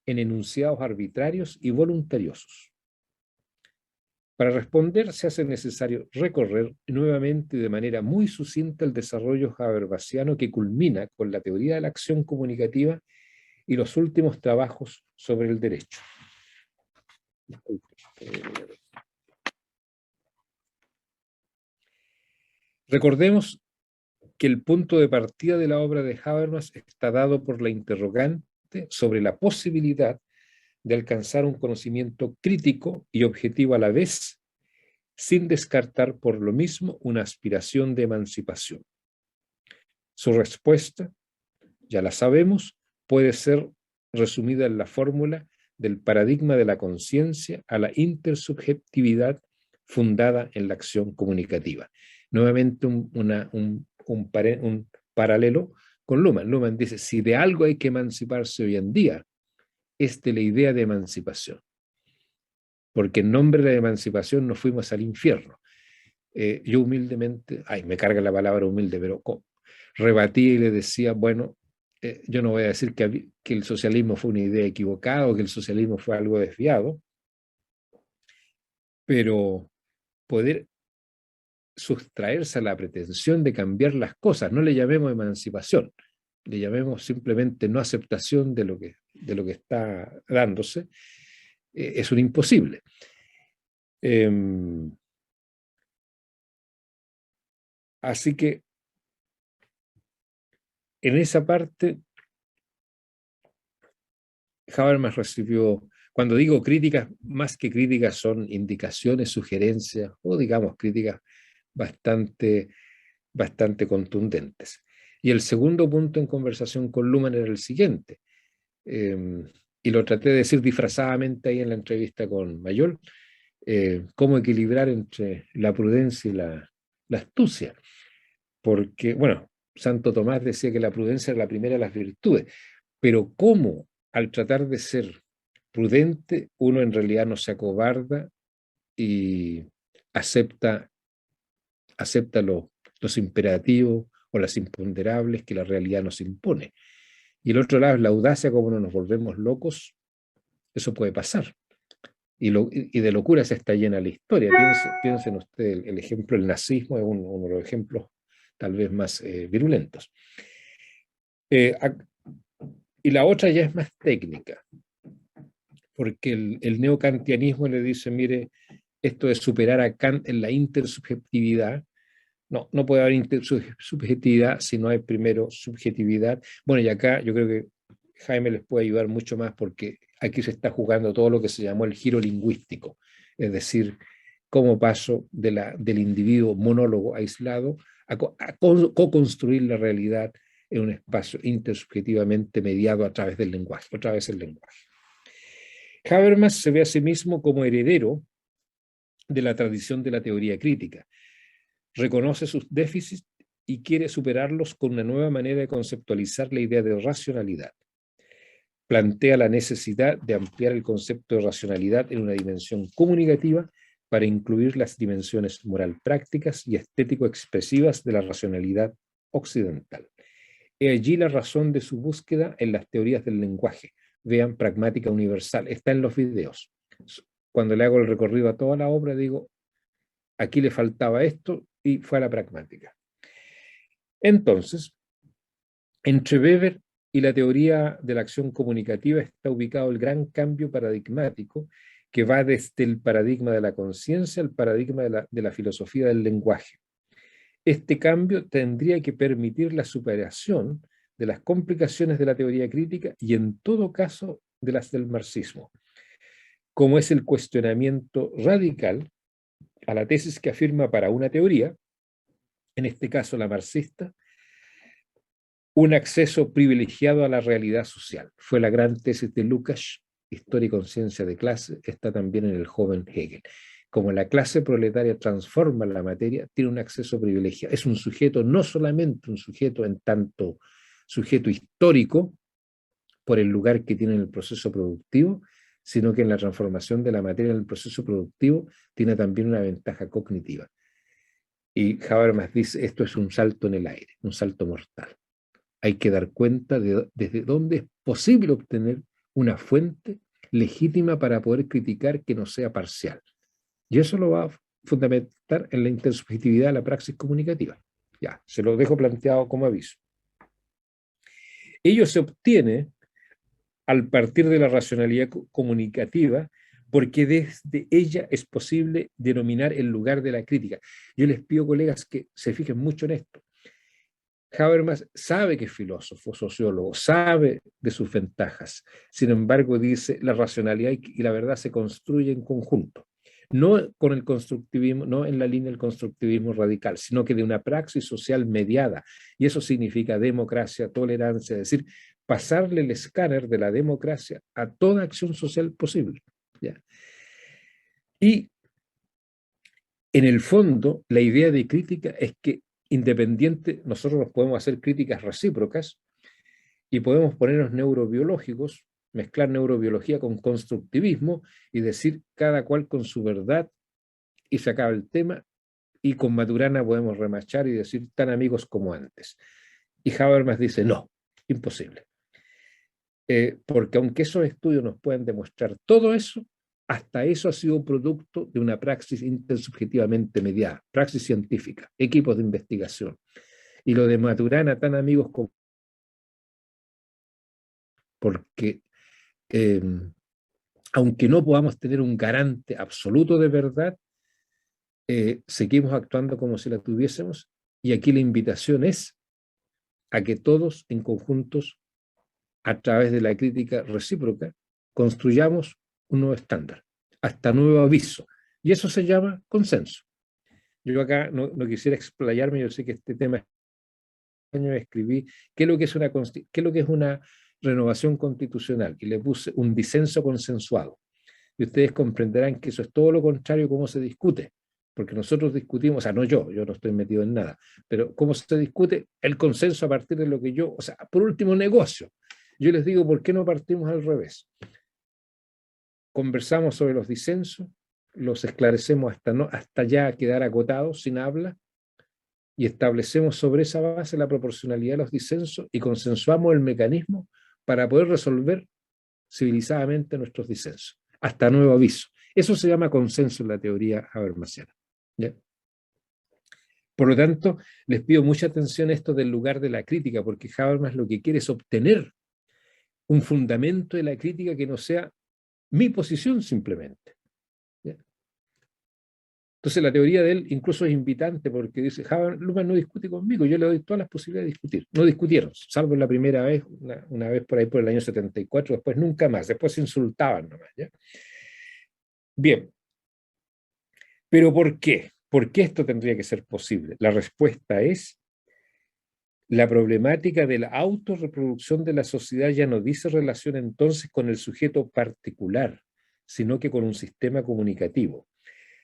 en enunciados arbitrarios y voluntariosos. Para responder se hace necesario recorrer nuevamente y de manera muy sucinta el desarrollo habermasiano que culmina con la teoría de la acción comunicativa y los últimos trabajos sobre el derecho. Recordemos que el punto de partida de la obra de Habermas está dado por la interrogante sobre la posibilidad de alcanzar un conocimiento crítico y objetivo a la vez, sin descartar por lo mismo una aspiración de emancipación. Su respuesta, ya la sabemos, puede ser resumida en la fórmula del paradigma de la conciencia a la intersubjetividad fundada en la acción comunicativa. Nuevamente un paralelo con Luhmann. Luhmann dice, si de algo hay que emanciparse hoy en día, es de la idea de emancipación. Porque en nombre de la emancipación nos fuimos al infierno. Yo humildemente, me carga la palabra humilde, pero rebatí y le decía, bueno, yo no voy a decir que el socialismo fue una idea equivocada o que el socialismo fue algo desviado, pero poder sustraerse a la pretensión de cambiar las cosas, no le llamemos emancipación, le llamemos simplemente no aceptación de lo que está dándose, es un imposible. Así que en esa parte Habermas recibió, cuando digo críticas, más que críticas son indicaciones, sugerencias o digamos críticas bastante contundentes. Y el segundo punto en conversación con Luhmann era el siguiente, y lo traté de decir disfrazadamente ahí en la entrevista con Mayol, cómo equilibrar entre la prudencia y la astucia. Porque, bueno, Santo Tomás decía que la prudencia es la primera de las virtudes, pero cómo al tratar de ser prudente uno en realidad no se acobarda y acepta los imperativos o las imponderables que la realidad nos impone. Y el otro lado es la audacia, como no nos volvemos locos, eso puede pasar. Y de locuras está llena la historia. Piensen ustedes, el ejemplo del nazismo es uno de los ejemplos tal vez más virulentos. Y la otra ya es más técnica, porque el neokantianismo le dice, mire, esto de superar a Kant en la intersubjetividad, no puede haber intersubjetividad si no hay primero subjetividad. Bueno, y acá yo creo que Jaime les puede ayudar mucho más porque aquí se está jugando todo lo que se llamó el giro lingüístico, es decir, cómo paso del individuo monólogo aislado a co-construir la realidad en un espacio intersubjetivamente mediado a través del lenguaje, otra vez el lenguaje. Habermas se ve a sí mismo como heredero de la tradición de la teoría crítica. Reconoce sus déficits y quiere superarlos con una nueva manera de conceptualizar la idea de racionalidad. Plantea la necesidad de ampliar el concepto de racionalidad en una dimensión comunicativa para incluir las dimensiones moral prácticas y estético-expresivas de la racionalidad occidental. He allí la razón de su búsqueda en las teorías del lenguaje. Vean Pragmática Universal, está en los videos. Cuando le hago el recorrido a toda la obra, digo, aquí le faltaba esto y fue a la pragmática. Entonces, entre Weber y la teoría de la acción comunicativa está ubicado el gran cambio paradigmático que va desde el paradigma de la conciencia al paradigma de la filosofía del lenguaje. Este cambio tendría que permitir la superación de las complicaciones de la teoría crítica y en todo caso de las del marxismo, como es el cuestionamiento radical a la tesis que afirma para una teoría, en este caso la marxista, un acceso privilegiado a la realidad social. Fue la gran tesis de Lukács, Historia y conciencia de clase, está también en el joven Hegel. Como la clase proletaria transforma la materia, tiene un acceso privilegiado. Es un sujeto, no solamente un sujeto en tanto sujeto histórico, por el lugar que tiene en el proceso productivo, sino que en la transformación de la materia en el proceso productivo tiene también una ventaja cognitiva. Y Habermas dice, esto es un salto en el aire, un salto mortal. Hay que dar cuenta de desde dónde es posible obtener una fuente legítima para poder criticar que no sea parcial. Y eso lo va a fundamentar en la intersubjetividad de la praxis comunicativa. Ya, se lo dejo planteado como aviso. Ello se obtiene al partir de la racionalidad comunicativa, porque desde ella es posible denominar el lugar de la crítica. Yo les pido, colegas, que se fijen mucho en esto. Habermas sabe que es filósofo, sociólogo, sabe de sus ventajas. Sin embargo, dice, la racionalidad y la verdad se construyen en conjunto. No con el constructivismo, no en la línea del constructivismo radical, sino que de una praxis social mediada. Y eso significa democracia, tolerancia, es decir, pasarle el escáner de la democracia a toda acción social posible. ¿Ya? Y en el fondo, la idea de crítica es que independiente, nosotros nos podemos hacer críticas recíprocas y podemos ponernos neurobiológicos, mezclar neurobiología con constructivismo y decir cada cual con su verdad y se acaba el tema, y con Maturana podemos remachar y decir tan amigos como antes. Y Habermas dice no, imposible. Porque aunque esos estudios nos puedan demostrar todo eso, hasta eso ha sido producto de una praxis intersubjetivamente mediada, praxis científica, equipos de investigación. Y lo de Maturana, tan amigos como... Porque aunque no podamos tener un garante absoluto de verdad, seguimos actuando como si la tuviésemos, y aquí la invitación es a que todos en conjuntos, a través de la crítica recíproca, construyamos un nuevo estándar, hasta nuevo aviso. Y eso se llama consenso. Yo acá no quisiera explayarme, yo sé que este tema escribí qué es lo que es una renovación constitucional, y le puse un disenso consensuado. Y ustedes comprenderán que eso es todo lo contrario a cómo se discute, porque nosotros discutimos, o sea, no yo no estoy metido en nada, pero cómo se discute el consenso a partir de lo que yo, o sea, por último, negocio. Yo les digo, ¿por qué no partimos al revés? Conversamos sobre los disensos, los esclarecemos hasta ya quedar acotados, sin habla, y establecemos sobre esa base la proporcionalidad de los disensos y consensuamos el mecanismo para poder resolver civilizadamente nuestros disensos, hasta nuevo aviso. Eso se llama consenso en la teoría habermasiana. ¿Ya? Por lo tanto, les pido mucha atención a esto del lugar de la crítica, porque Habermas lo que quiere es obtener un fundamento de la crítica que no sea mi posición simplemente. ¿Ya? Entonces la teoría de él incluso es invitante, porque dice, Habermas no discute conmigo, yo le doy todas las posibilidades de discutir. No discutieron, salvo la primera vez, una vez por ahí por el año 74, después nunca más, después se insultaban nomás. ¿Ya? Bien, pero ¿por qué? ¿Por qué esto tendría que ser posible? La respuesta es: la problemática de la autorreproducción de la sociedad ya no dice relación entonces con el sujeto particular, sino que con un sistema comunicativo.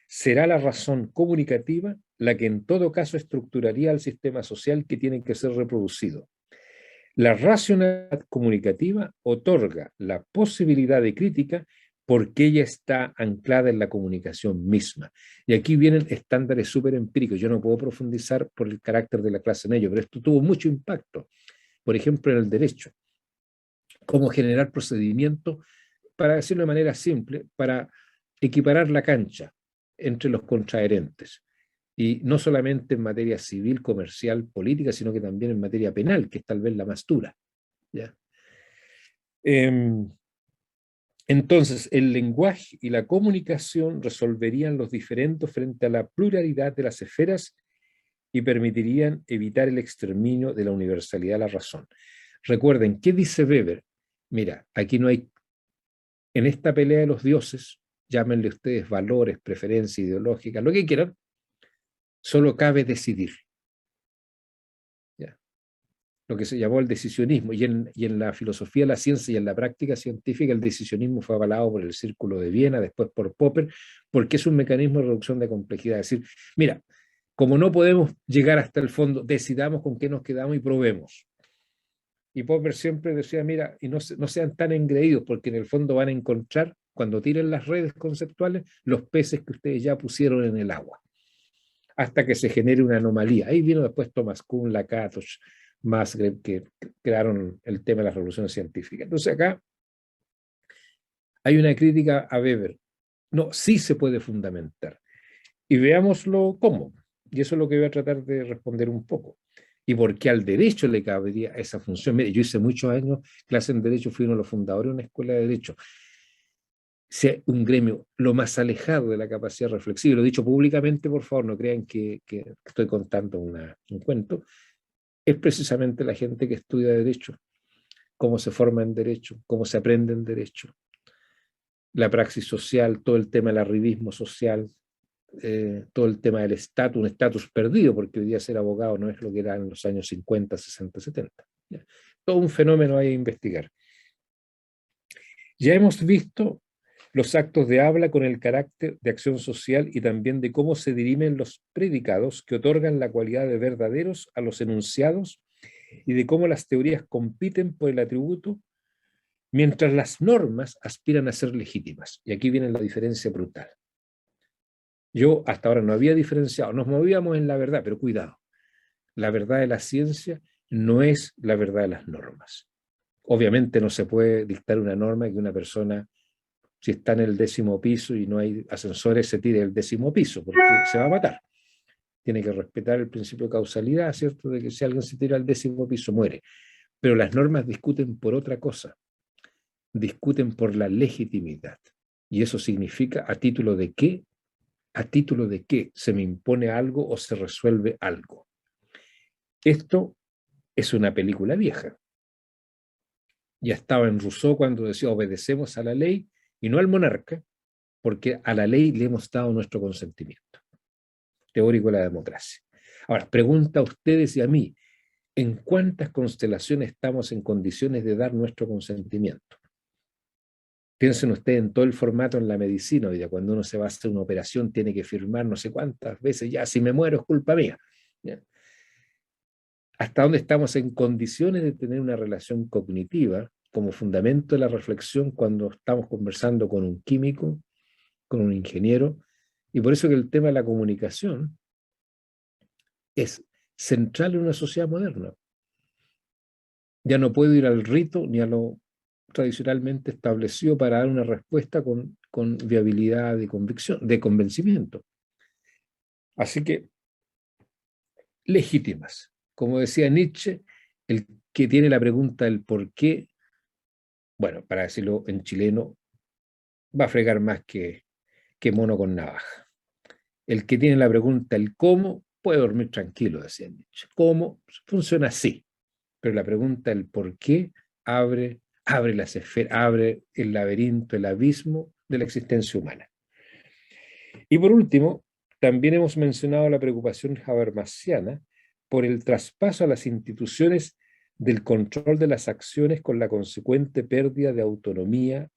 Será la razón comunicativa la que en todo caso estructuraría el sistema social que tiene que ser reproducido. La racionalidad comunicativa otorga la posibilidad de crítica porque ella está anclada en la comunicación misma. Y aquí vienen estándares súper empíricos. Yo no puedo profundizar por el carácter de la clase en ello, pero esto tuvo mucho impacto. Por ejemplo, en el derecho. Cómo generar procedimientos, para decirlo de manera simple, para equiparar la cancha entre los contraherentes. Y no solamente en materia civil, comercial, política, sino que también en materia penal, que es tal vez la más dura. ¿Ya? Entonces, el lenguaje y la comunicación resolverían los diferendos frente a la pluralidad de las esferas y permitirían evitar el exterminio de la universalidad de la razón. Recuerden, ¿qué dice Weber? Mira, aquí no hay, en esta pelea de los dioses, llámenle ustedes valores, preferencias ideológicas, lo que quieran, solo cabe decidir. ¿Ya? Lo que se llamó el decisionismo, y en la filosofía de la ciencia y en la práctica científica el decisionismo fue avalado por el Círculo de Viena, después por Popper, porque es un mecanismo de reducción de complejidad. Es decir, mira, como no podemos llegar hasta el fondo, decidamos con qué nos quedamos y probemos. Y Popper siempre decía, mira, y no sean tan engreídos, porque en el fondo van a encontrar, cuando tiren las redes conceptuales, los peces que ustedes ya pusieron en el agua, hasta que se genere una anomalía. Ahí vino después Thomas Kuhn, Lakatos, Musgrave, que crearon el tema de las revoluciones científicas. Entonces acá hay una crítica a Weber, No, sí se puede fundamentar. Y veámoslo cómo. Y eso es lo que voy a tratar de responder un poco. Y por qué al derecho le cabería esa función. Mire, yo hice muchos años clase en derecho, fui uno de los fundadores de una escuela de derecho. Sea un gremio lo más alejado de la capacidad reflexiva. Lo he dicho públicamente, por favor, no crean que estoy contando un cuento. Es precisamente la gente que estudia derecho, cómo se forma en derecho, cómo se aprende en derecho, la praxis social, todo el tema del arribismo social, todo el tema del estatus, un estatus perdido, porque hoy día ser abogado no es lo que era en los años 50, 60, 70. ¿Ya? Todo un fenómeno hay a investigar. Ya hemos visto los actos de habla con el carácter de acción social y también de cómo se dirimen los predicados que otorgan la cualidad de verdaderos a los enunciados y de cómo las teorías compiten por el atributo mientras las normas aspiran a ser legítimas. Y aquí viene la diferencia brutal. Yo hasta ahora no había diferenciado, nos movíamos en la verdad, pero cuidado, la verdad de la ciencia no es la verdad de las normas. Obviamente no se puede dictar una norma que una persona, si está en el 10º piso y no hay ascensores, se tire del 10º piso, porque se va a matar. Tiene que respetar el principio de causalidad, ¿cierto? De que si alguien se tira al 10º piso, muere. Pero las normas discuten por otra cosa, discuten por la legitimidad. Y eso significa a título de qué se me impone algo o se resuelve algo. Esto es una película vieja. Ya estaba en Rousseau cuando decía obedecemos a la ley y no al monarca, porque a la ley le hemos dado nuestro consentimiento. Teórico de la democracia. Ahora, pregunta a ustedes y a mí, ¿en cuántas constelaciones estamos en condiciones de dar nuestro consentimiento? Piensen ustedes en todo el formato en la medicina. Hoy día, cuando uno se va a hacer una operación, tiene que firmar no sé cuántas veces, ya, si me muero es culpa mía. ¿Ya? ¿Hasta dónde estamos en condiciones de tener una relación cognitiva como fundamento de la reflexión cuando estamos conversando con un químico, con un ingeniero? Y por eso que el tema de la comunicación es central en una sociedad moderna. Ya no puedo ir al rito ni a lo tradicionalmente establecido para dar una respuesta con viabilidad de convicción, de convencimiento. Así que, legítimas. Como decía Nietzsche, el que tiene la pregunta del por qué, bueno, para decirlo en chileno, va a fregar más que mono con navaja. El que tiene la pregunta el cómo, puede dormir tranquilo, decía Nietzsche. ¿Cómo? Funciona así. Pero la pregunta el por qué abre las esferas, abre el laberinto, el abismo de la existencia humana. Y por último, también hemos mencionado la preocupación habermasiana por el traspaso a las instituciones del control de las acciones con la consecuente pérdida de autonomía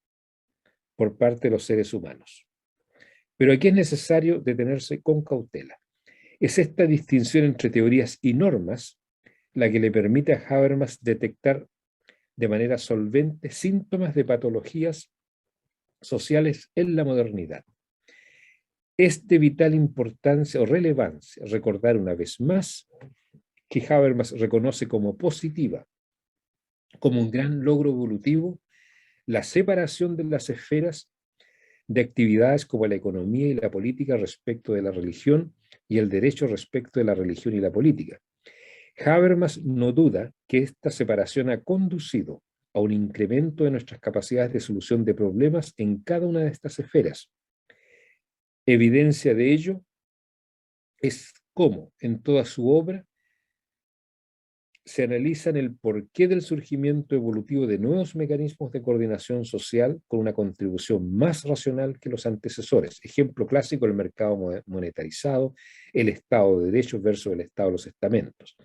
por parte de los seres humanos. Pero aquí es necesario detenerse con cautela. Es esta distinción entre teorías y normas la que le permite a Habermas detectar de manera solvente síntomas de patologías sociales en la modernidad. Es de vital importancia o relevancia recordar una vez más que Habermas reconoce como positiva, como un gran logro evolutivo, la separación de las esferas de actividades como la economía y la política respecto de la religión y el derecho respecto de la religión y la política. Habermas no duda que esta separación ha conducido a un incremento de nuestras capacidades de solución de problemas en cada una de estas esferas. Evidencia de ello es cómo en toda su obra se analizan el porqué del surgimiento evolutivo de nuevos mecanismos de coordinación social con una contribución más racional que los antecesores. Ejemplo clásico, el mercado monetarizado, el Estado de Derecho versus el Estado de los estamentos.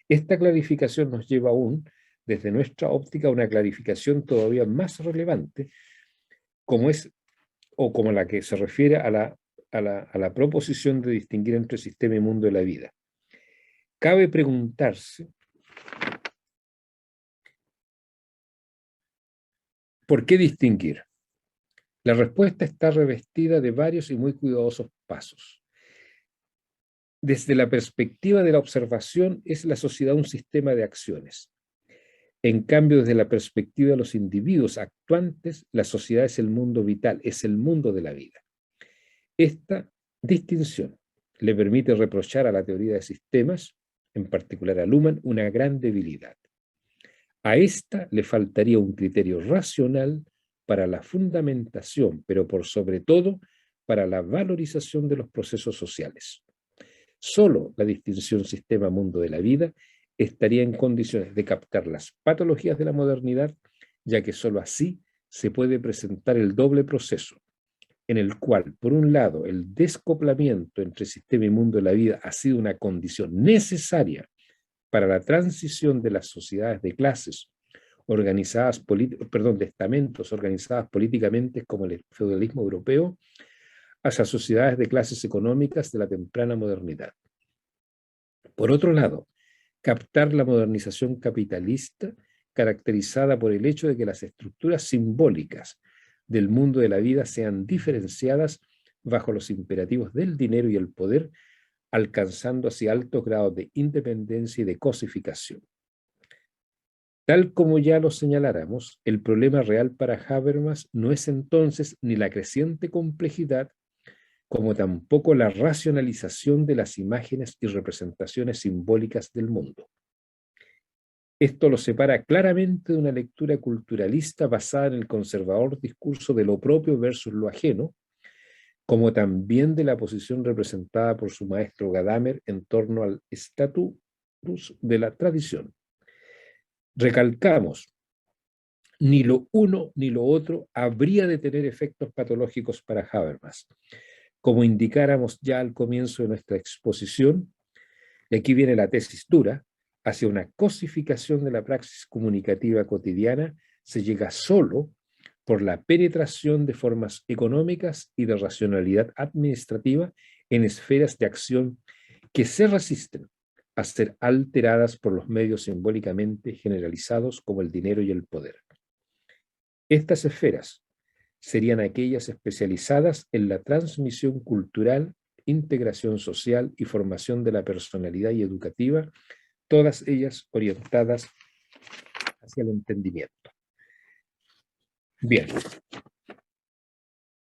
Esta clarificación nos lleva aún, desde nuestra óptica, a una clarificación todavía más relevante, como es, o como la que se refiere a la proposición de distinguir entre sistema y mundo de la vida. Cabe preguntarse ¿por qué distinguir? La respuesta está revestida de varios y muy cuidadosos pasos. Desde la perspectiva de la observación, es la sociedad un sistema de acciones. En cambio, desde la perspectiva de los individuos actuantes, la sociedad es el mundo vital, es el mundo de la vida. Esta distinción le permite reprochar a la teoría de sistemas, en particular a Luhmann, una gran debilidad. A esta le faltaría un criterio racional para la fundamentación, pero por sobre todo para la valorización de los procesos sociales. Solo la distinción sistema-mundo de la vida estaría en condiciones de captar las patologías de la modernidad, ya que solo así se puede presentar el doble proceso, en el cual, por un lado, el descoplamiento entre sistema y mundo de la vida ha sido una condición necesaria para la transición de las sociedades de clases organizadas, de estamentos organizadas políticamente como el feudalismo europeo, hacia sociedades de clases económicas de la temprana modernidad. Por otro lado, captar la modernización capitalista caracterizada por el hecho de que las estructuras simbólicas del mundo de la vida sean diferenciadas bajo los imperativos del dinero y el poder, alcanzando así altos grados de independencia y de cosificación. Tal como ya lo señaláramos, el problema real para Habermas no es entonces ni la creciente complejidad, como tampoco la racionalización de las imágenes y representaciones simbólicas del mundo. Esto lo separa claramente de una lectura culturalista basada en el conservador discurso de lo propio versus lo ajeno, como también de la posición representada por su maestro Gadamer en torno al status de la tradición. Recalcamos, ni lo uno ni lo otro habría de tener efectos patológicos para Habermas. Como indicáramos ya al comienzo de nuestra exposición, y aquí viene la tesis dura, hacia una cosificación de la praxis comunicativa cotidiana se llega solo por la penetración de formas económicas y de racionalidad administrativa en esferas de acción que se resisten a ser alteradas por los medios simbólicamente generalizados como el dinero y el poder. Estas esferas serían aquellas especializadas en la transmisión cultural, integración social y formación de la personalidad y educativa, todas ellas orientadas hacia el entendimiento. Bien,